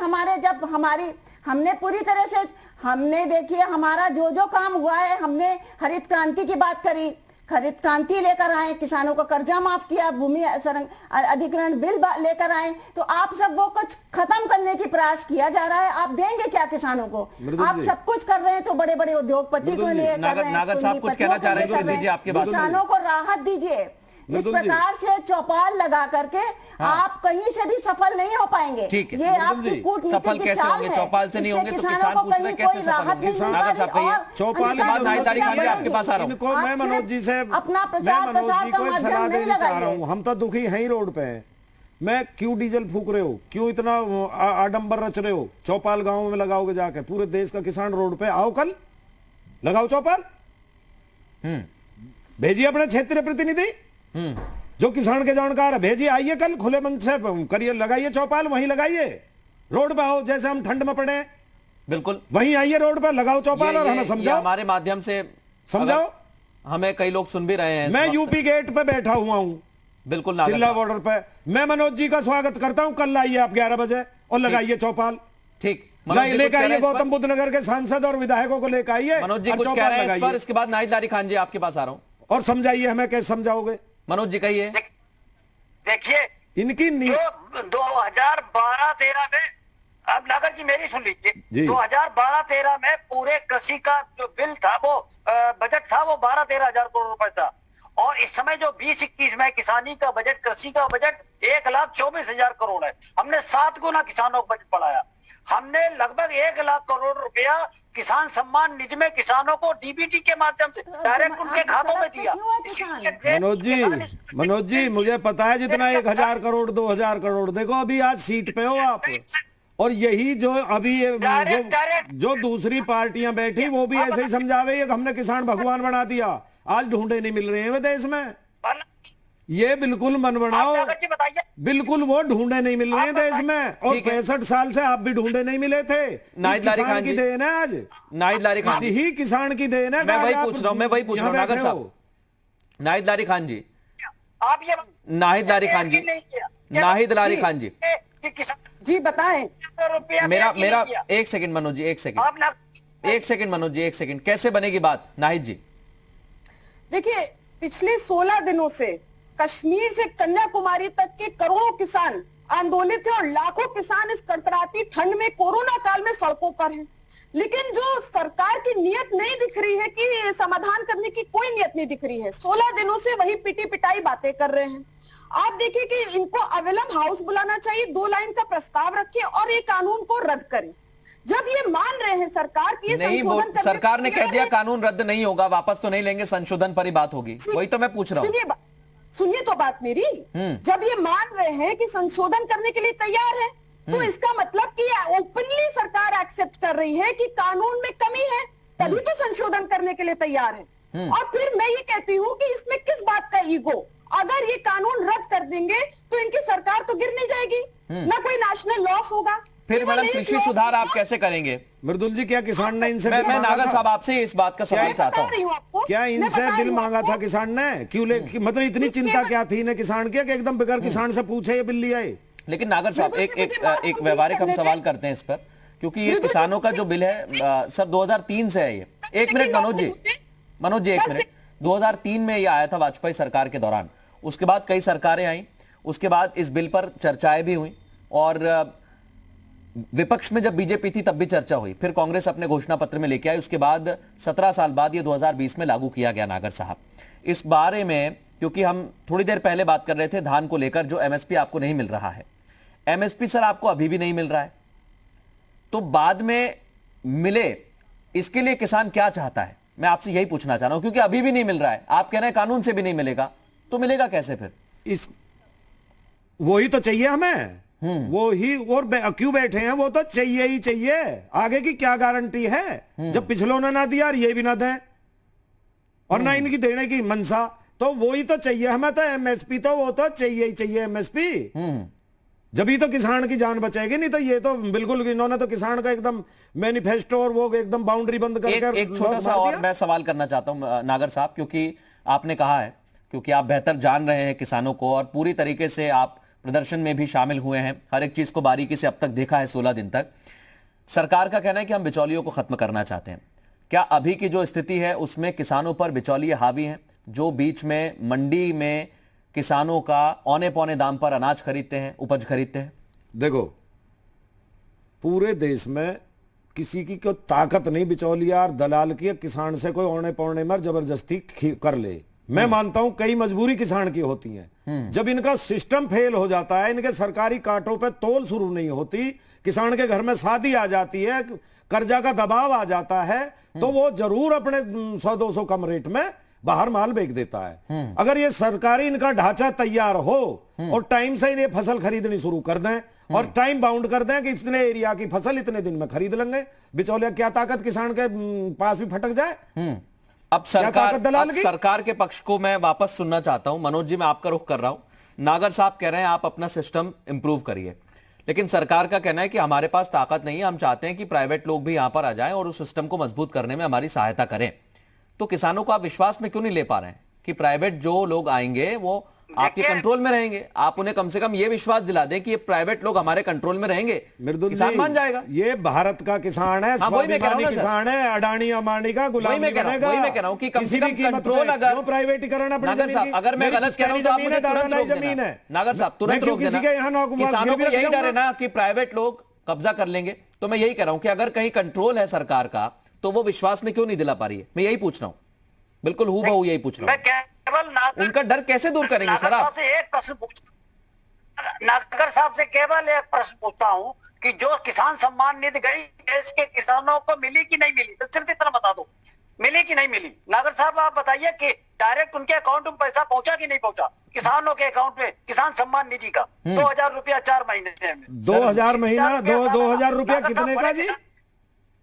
हमने पूरी तरह से, हमने देखिए हमारा जो जो काम हुआ है, हमने हरित क्रांति की बात करी, हरित क्रांति लेकर आए, किसानों का कर्जा माफ किया, भूमि अधिग्रहण बिल लेकर आए, तो आप सब वो कुछ खत्म करने की प्रयास किया जा रहा है। आप देंगे क्या किसानों को? आप सब कुछ कर रहे हैं तो बड़े बड़े उद्योगपति को लिए कर रहे हैं, नागर साहब कुछ कहना चाह रहे हैं, किसानों को राहत दीजिए। इस प्रकार से चौपाल लगा करके आप कहीं से भी सफल नहीं हो पाएंगे। ये आपकी कूटनीति की चाल है। चौपाल से नहीं होंगे तो किसान पूछ रहे कैसे सफल होंगे? चौपाल के बाद आपके पास आ रहा हूं। मैं मनोज जी से अपना प्रचार प्रसार का माध्यम नहीं चाह रहा हूं। हम तो दुखी हैं ही रोड पे हैं। मैं क्यों डीजल फूक रहे हो, क्यों इतना आडंबर रच रहे हो? चौपाल गांव में लगाओगे जाके, पूरे देश का किसान रोड पे आओ, कल लगाओ चौपाल, भेजिए अपने क्षेत्रीय प्रतिनिधि जो किसान के जानकार है, भेजिए, आइए कल खुले मन से करिए, लगाइए चौपाल, वहीं लगाइए, रोड पे आओ, जैसे हम ठंड में पड़े, बिल्कुल वहीं आइए रोड पे, लगाओ चौपाल और हमें समझाओ, हमारे माध्यम से समझाओ। हमें कई लोग सुन भी रहे हैं। मैं यूपी गेट पे बैठा हुआ हूं, बिल्कुल जिला बॉर्डर पे। मैं मनोज जी का स्वागत करता हूं, कल आइए आप 11 बजे और लगाइए चौपाल। ठीक, लेकर आइए गौतम बुद्ध नगर के सांसद और विधायकों को लेकर आइए। मनोज जी कुछ कह रहे हैं इस पर, इसके बाद नाहिद लारी खान जी आपके पास आ रहा हूं, और समझाइए हमें, कैसे समझाओगे? मनोज जी कहिए। देखिए, इनकी 2012-13 में, अब नागर जी मेरी सुन लीजिए, 2012-13 में पूरे कृषि का जो बिल था, वो बजट था, वो 12-13 हजार करोड़ रुपए था, और इस समय जो 20-21 में किसानी का बजट, कृषि का बजट 1,24,000 करोड़ है। हमने 7 गुना किसानों को बजट बढ़ाया। हमने लगभग 1,00,000 करोड़ रुपया किसान सम्मान निधि में किसानों को डीबीटी के माध्यम से डायरेक्ट उनके खातों में दिया। मनोज जी मुझे पता है, जितना 1,000 करोड़ 2,000 करोड़, देखो अभी आज सीट पे हो आप, और यही जो अभी जो दूसरी पार्टियां बैठी वो भी ऐसे ही समझावे कि हमने किसान भगवान बना दिया, आज ढूंढे नहीं मिल रहे हैं देश में। ये बिल्कुल मन बनाओ, बिल्कुल वो ढूंढे नहीं मिल रहे हैं देश में, और 65 साल से आप भी ढूंढे नहीं मिले थे। नाहिद लारी खान की देन है आज, नाहिद लारी खान ही किसान की देन है। मैं वही पूछ रहा हूँ नागर साहब, नाहिद लारी खान जी, आप ये नाहिद लारी खान जी, नाहिद लारी खान जी जी बताएं। मेरा एक सेकंड मनोज जी, एक सेकंड मनोज जी, एक सेकंड, कैसे बनेगी बात नाहिद जी? देखिए, पिछले 16 दिनों से कश्मीर से कन्याकुमारी तक के करोड़ों किसान आंदोलित हैं, और लाखों किसान इस कड़कड़ाती ठंड में, कोरोना काल में सड़कों पर हैं। लेकिन जो सरकार की नियत नहीं दिख रही है, कि समाधान करने की कोई नियत नहीं दिख रही है। 16 दिनों से वही पिटी पिटाई बातें कर रहे हैं। आप देखिए कि इनको अविलंब हाउस बुलाना चाहिए, 2 लाइन का प्रस्ताव रखें और ये कानून को रद्द करें। जब ये मान रहे हैं सरकार की संशोधन, सरकार ने कह दिया कानून रद्द नहीं होगा, वापस तो नहीं लेंगे, संशोधन पर ही बात होगी, वही तो मैं पूछ रहा हूँ। सुनिए तो बात मेरी। जब ये मान रहे हैं कि संशोधन करने के लिए तैयार है, तो इसका मतलब कि ओपनली सरकार एक्सेप्ट कर रही है कि कानून में कमी है, तभी तो संशोधन करने के लिए तैयार है। और फिर मैं ये कहती हूँ कि इसमें किस बात का ईगो? अगर ये कानून रद्द कर देंगे तो इनकी सरकार तो गिर नहीं जाएगी, ना कोई नेशनल लॉस होगा। फिर मैडम कृषि सुधार आप कैसे करेंगे? मृदुल जी, क्या किसान ने इनसे मैं नागर साहब आपसे इस बात का सवाल चाहता हूँ, क्या इनसे बिल मांगा था किसान ने? क्यों मतलब इतनी चिंता क्या थी इन्हें किसान की कि एकदम बगैर किसान से पूछे ये बिल लिया है? लेकिन नागर साहब एक व्यवहारिक हम सवाल करते हैं इस पर, क्योंकि ये किसानों का जो बिल है सर 2003 से है ये। एक मिनट मनोज जी एक मिनट। 2003 में ये आया था वाजपेयी सरकार के दौरान, उसके बाद कई सरकारें आई, उसके बाद इस बिल पर चर्चाएं भी हुई और विपक्ष में जब बीजेपी थी तब भी चर्चा हुई, फिर कांग्रेस अपने घोषणा पत्र में लेके आई, उसके बाद 17 साल बाद ये 2020 में लागू किया गया। नागर साहब, इस बारे में, क्योंकि हम थोड़ी देर पहले बात कर रहे थे धान को लेकर, जो एमएसपी आपको नहीं मिल रहा है, एमएसपी सर आपको अभी भी नहीं मिल रहा है, तो बाद में मिले, इसके लिए किसान क्या चाहता है? मैं आपसे यही पूछना चाह रहा हूं, क्योंकि अभी भी नहीं मिल रहा है, आप कह रहे हैं कानून से भी नहीं मिलेगा, तो मिलेगा कैसे फिर? वही तो चाहिए हमें, वो ही, और क्यों बैठे हैं? वो तो चाहिए ही चाहिए, आगे की क्या गारंटी है? जब पिछलों ने ना दिया ये भी ना दें, और ना इनकी देने की मनसा, तो वो ही तो चाहिए हमें, तो एमएसपी तो वो तो चाहिए ही चाहिए एमएसपी, जब ही तो किसान की जान बचेगी। नहीं तो ये तो बिल्कुल, इन्होंने तो किसान का एकदम मैनिफेस्टो और वो एकदम बाउंड्री बंद करके एक छोटा सा और मैं सवाल करना चाहता हूं नागर साहब, क्योंकि आपने कहा है, क्योंकि आप बेहतर जान रहे हैं किसानों को और पूरी तरीके से आप प्रदर्शन में भी शामिल हुए हैं, हर एक चीज को बारीकी से अब तक देखा है 16 दिन तक। सरकार का कहना है कि हम बिचौलियों को खत्म करना चाहते हैं। क्या अभी की जो स्थिति है उसमें किसानों पर बिचौलिए हावी हैं, जो बीच में मंडी में किसानों का औने पौने दाम पर अनाज खरीदते हैं, उपज खरीदते हैं? देखो, पूरे देश में किसी की कोई ताकत नहीं बिचौलिया और दलाल की किसान से कोई औने पौने में जबरदस्ती कर ले। मैं मानता हूं कई मजबूरी किसान की होती है, जब इनका सिस्टम फेल हो जाता है, इनके सरकारी कांटों पे तोल शुरू नहीं होती, किसान के घर में शादी आ जाती है, कर्जा का दबाव आ जाता है, तो वो जरूर अपने 100-200 कम रेट में बाहर माल बेच देता है। अगर ये सरकारी इनका ढांचा तैयार हो और टाइम से इन्हें फसल खरीदनी शुरू कर दें और टाइम बाउंड कर दें कि इतने एरिया की फसल इतने दिन में खरीद लेंगे, बिचौलिया क्या ताकत किसान के पास भी फटक जाए। अब सरकार के पक्ष को मैं वापस सुनना चाहता हूं। मनोज जी, मैं आपका रुख कर रहा हूं। नागर साहब कह रहे हैं आप अपना सिस्टम इंप्रूव करिए, लेकिन सरकार का कहना है कि हमारे पास ताकत नहीं है, हम चाहते हैं कि प्राइवेट लोग भी यहां पर आ जाएं और उस सिस्टम को मजबूत करने में हमारी सहायता करें। तो किसानों को आप विश्वास में क्यों नहीं ले पा रहे हैं कि प्राइवेट जो लोग आएंगे वो आपके कंट्रोल में रहेंगे? आप उन्हें कम से कम ये विश्वास दिला दें कि ये प्राइवेट लोग हमारे कंट्रोल में रहेंगे, किसान मान जाएगा। ये भारत का किसान है, स्वाभिमानी किसान है, अडानी अंबानी का गुलाम नहीं बनेगा। वही मैं कह रहा हूं कि कम से कम कंट्रोल, अगर प्राइवेटीकरण अपनी नागर साहब, अगर मैं गलत कह रहा हूं तो आप मुझे तुरंत रोक देना। नागर साहब तुरंत रोक देना। किसानों को यही डर है ना कि प्राइवेट लोग कब्जा कर लेंगे, तो मैं यही कह रहा हूं कि अगर कहीं कंट्रोल है सरकार का तो वो विश्वास में क्यों नहीं दिला पा रही है? मैं यही पूछ रहा हूं, बिल्कुल हूबहू यही पूछ रहा हूं। उनका डर कैसे दूर करेंगे सर आप? एक प्रश्न नागर साहब से केवल एक प्रश्न पूछता हूं कि जो किसान सम्मान निधि गई देश के किसानों को मिली कि नहीं मिली? तो सिर्फ इतना बता दो, मिली कि नहीं मिली? नागर साहब आप बताइए कि डायरेक्ट उनके अकाउंट में पैसा पहुंचा कि नहीं पहुंचा किसानों के अकाउंट में, किसान सम्मान निधि का 2000 रुपया 4 महीने में। 2000 महीना 2000 रुपया कितने का जी?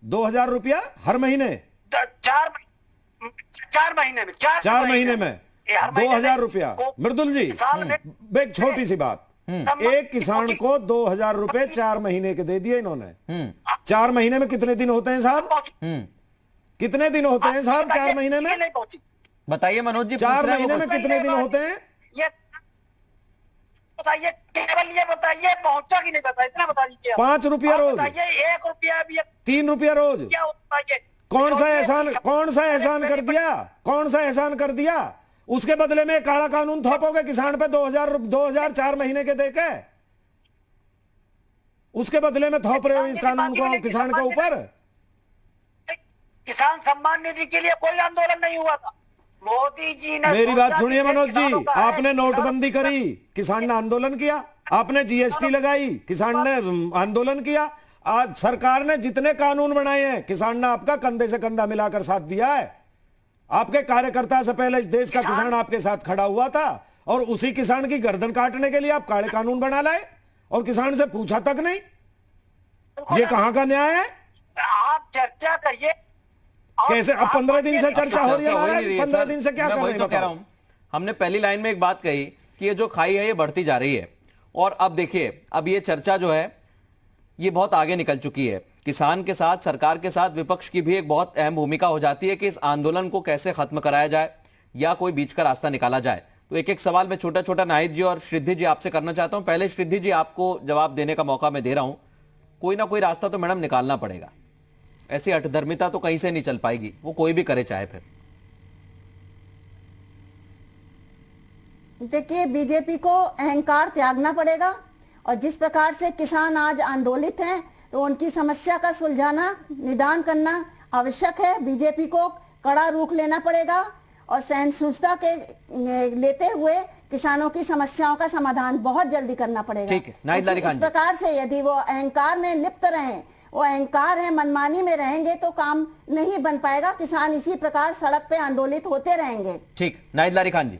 2000 रुपया हर महीने? 4 महीने में 4 महीने में 2000 रुपया। मृदुल जी, एक छोटी सी बात, एक किसान को 2000 रुपए 4 महीने के दे दिए इन्होंने। 4 महीने में कितने दिन होते हैं साहब? कितने दिन होते हैं साहब 4 महीने में? बताइए मनोज जी, 4 महीने में कितने दिन होते हैं? बताइए, केवल ये बताइए पहुंचा कि नहीं पता, इतना बता दीजिए। 5 रुपया रोज? 1 रुपया भी? 3 रुपया रोज? क्या बताइए? कौन सा एहसान कर दिया? कौन सा एहसान कर दिया? उसके बदले में काला कानून थोपोगे किसान पे 2000 4 महीने के देके? उसके बदले में थोप रहे हो इस कानून को किसान के ऊपर? किसान सम्मान निधि के लिए कोई आंदोलन नहीं हुआ था, मोदी जी ने। मेरी बात सुनिए मनोज जी, आपने नोटबंदी करी, किसान ने आंदोलन किया। आपने जीएसटी लगाई, किसान ने आंदोलन किया। आज सरकार ने जितने कानून बनाए हैं, किसान ने आपका कंधे से कंधा मिलाकर साथ दिया है। आपके कार्यकर्ता से पहले इस देश का किसान आपके साथ खड़ा हुआ था और उसी किसान की गर्दन काटने के लिए आप काले कानून बना लाए और किसान से पूछा तक नहीं। ये कहां का न्याय है? आप चर्चा करिए। कैसे अब 15 दिन से चर्चा हो रही है महाराज, 15 दिन से क्या कर रहे हैं? तो कह रहा हूं, हमने पहली लाइन में एक बात कही कि ये जो खाई है ये बढ़ती जा रही है, और अब देखिए अब ये चर्चा जो है ये बहुत आगे निकल चुकी है। किसान के साथ, सरकार के साथ विपक्ष की भी एक बहुत अहम भूमिका हो जाती है कि इस आंदोलन को कैसे खत्म कराया जाए या कोई बीच का रास्ता निकाला जाए। तो एक एक सवाल मैं छोटा छोटा नाहिद जी और श्रीधि जी आपसे करना चाहता हूं। पहले श्रीधि जी आपको जवाब देने का मौका मैं दे रहा हूं। कोई ना कोई रास्ता तो मैडम निकालना पड़ेगा, ऐसी हठधर्मिता तो कहीं से नहीं चल पाएगी, वो कोई भी करे चाहे। फिर देखिए, बीजेपी को अहंकार त्यागना पड़ेगा, और जिस प्रकार से किसान आज आंदोलित हैं तो उनकी समस्या का सुलझाना, निदान करना आवश्यक है। बीजेपी को कड़ा रुख लेना पड़ेगा और सहिष्णुता के लेते हुए किसानों की समस्याओं का समाधान बहुत जल्दी करना पड़ेगा। ठीक है, नाहिद लारी खान इस प्रकार से यदि वो अहंकार में लिप्त रहें, वो अहंकार है, मनमानी में रहेंगे तो काम नहीं बन पाएगा। किसान इसी प्रकार सड़क पे आंदोलित होते रहेंगे। ठीक, नाहिद लारी खान जी।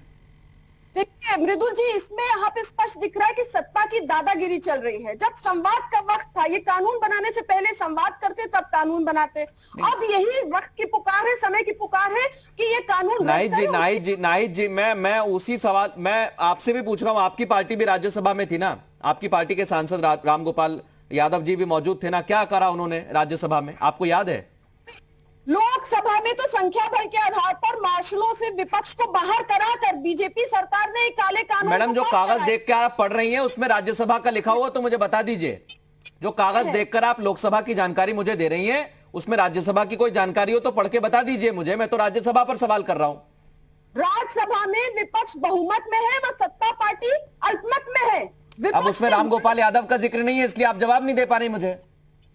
देखिए मृदुल जी, इसमें यहाँ पे स्पष्ट दिख रहा है कि सत्ता की दादागिरी चल रही है। जब संवाद का वक्त था, ये कानून बनाने से पहले संवाद करते तब कानून बनाते। अब यही वक्त की पुकार है, समय की पुकार है कि ये कानून नाहिद जी, मैं उसी सवाल मैं आपसे भी पूछ रहा हूं। आपकी पार्टी भी राज्यसभा में थी ना, आपकी पार्टी के सांसद रामगोपाल यादव जी भी मौजूद थे ना, क्या करा उन्होंने राज्यसभा में, आपको याद है? लोकसभा में तो संख्या बल के आधार पर मार्शलों से विपक्ष को बाहर कराकर बीजेपी सरकार ने काले कानून। मैडम, जो कागज देखकर आप पढ़ रही हैं उसमें राज्यसभा का लिखा हुआ तो मुझे बता दीजिए। जो कागज देखकर आप लोकसभा की जानकारी मुझे दे रही हैं उसमें राज्यसभा की कोई जानकारी हो तो पढ़ के बता दीजिए मुझे। मैं तो राज्यसभा पर सवाल कर रहा हूं। राज्यसभा में विपक्ष बहुमत में है, वह सत्ता पार्टी अल्पमत में है। अब उसमें रामगोपाल यादव का जिक्र नहीं है, इसलिए आप जवाब नहीं दे पा रही मुझे।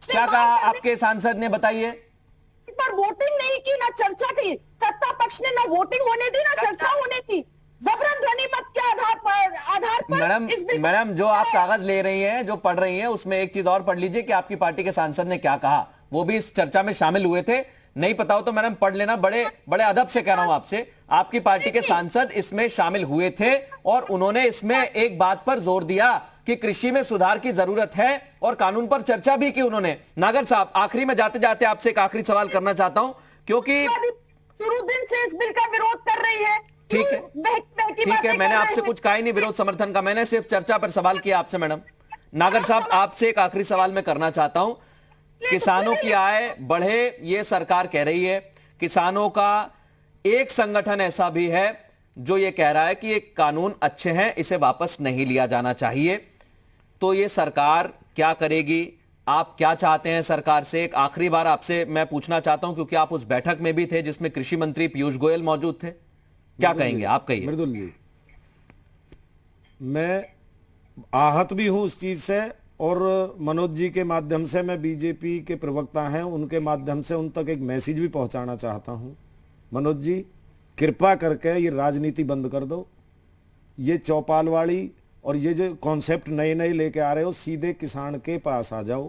क्या कहा आपके सांसद ने, बताइए। पर वोटिंग नहीं की, ना चर्चा की। सत्ता पक्ष ने ना वोटिंग होने दी, ना चर्चा होने दी। जबरन ध्वनि मत के आधार पर मैडम जो आप कागज ले रही हैं, जो पढ़ रही हैं, उसमें एक चीज और पढ़ लीजिए कि आपकी पार्टी के सांसद ने क्या कहा। वो भी इस चर्चा में शामिल हुए थे। नहीं पता हो तो मैडम पढ़ लेना। बड़े बड़े अदब से कह रहा हूं आपसे, आपकी पार्टी के सांसद इसमें शामिल हुए थे और उन्होंने इसमें एक बात पर जोर दिया कि कृषि में सुधार की जरूरत है और कानून पर चर्चा भी की उन्होंने। नागर साहब, आखिरी में जाते जाते आपसे एक आखिरी सवाल करना चाहता हूं, क्योंकि शुरू दिन से इस बिल का विरोध कर रही है। ठीक है, मैंने आपसे कुछ कहा ही नहीं विरोध समर्थन का, मैंने सिर्फ चर्चा पर सवाल किया आपसे। मैडम नागर साहब, आपसे एक आखिरी सवाल मैं करना चाहता हूं। किसानों की आय बढ़े ये सरकार कह रही है, किसानों का एक संगठन ऐसा भी है जो ये कह रहा है कि ये कानून अच्छे हैं, इसे वापस नहीं लिया जाना चाहिए। तो ये सरकार क्या करेगी? आप क्या चाहते हैं सरकार से? एक आखिरी बार आपसे मैं पूछना चाहता हूं, क्योंकि आप उस बैठक में भी थे जिसमें कृषि मंत्री पीयूष गोयल मौजूद थे। क्या कहेंगे आप? कहिए। मृदुल जी, मैं आहत भी हूं उस चीज से, और मनोज जी के माध्यम से, मैं बीजेपी के प्रवक्ता हैं उनके माध्यम से उन तक एक मैसेज भी पहुंचाना चाहता हूं। मनोज जी, कृपा करके ये राजनीति बंद कर दो। ये चौपालवाड़ी और ये जो कॉन्सेप्ट नए नए लेके आ रहे हो, सीधे किसान के पास आ जाओ।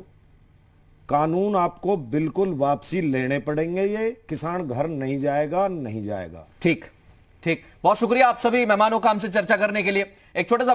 कानून आपको बिल्कुल वापसी लेने पड़ेंगे, ये किसान घर नहीं जाएगा, नहीं जाएगा। ठीक, बहुत शुक्रिया आप सभी मेहमानों का हमसे चर्चा करने के लिए। एक छोटा सा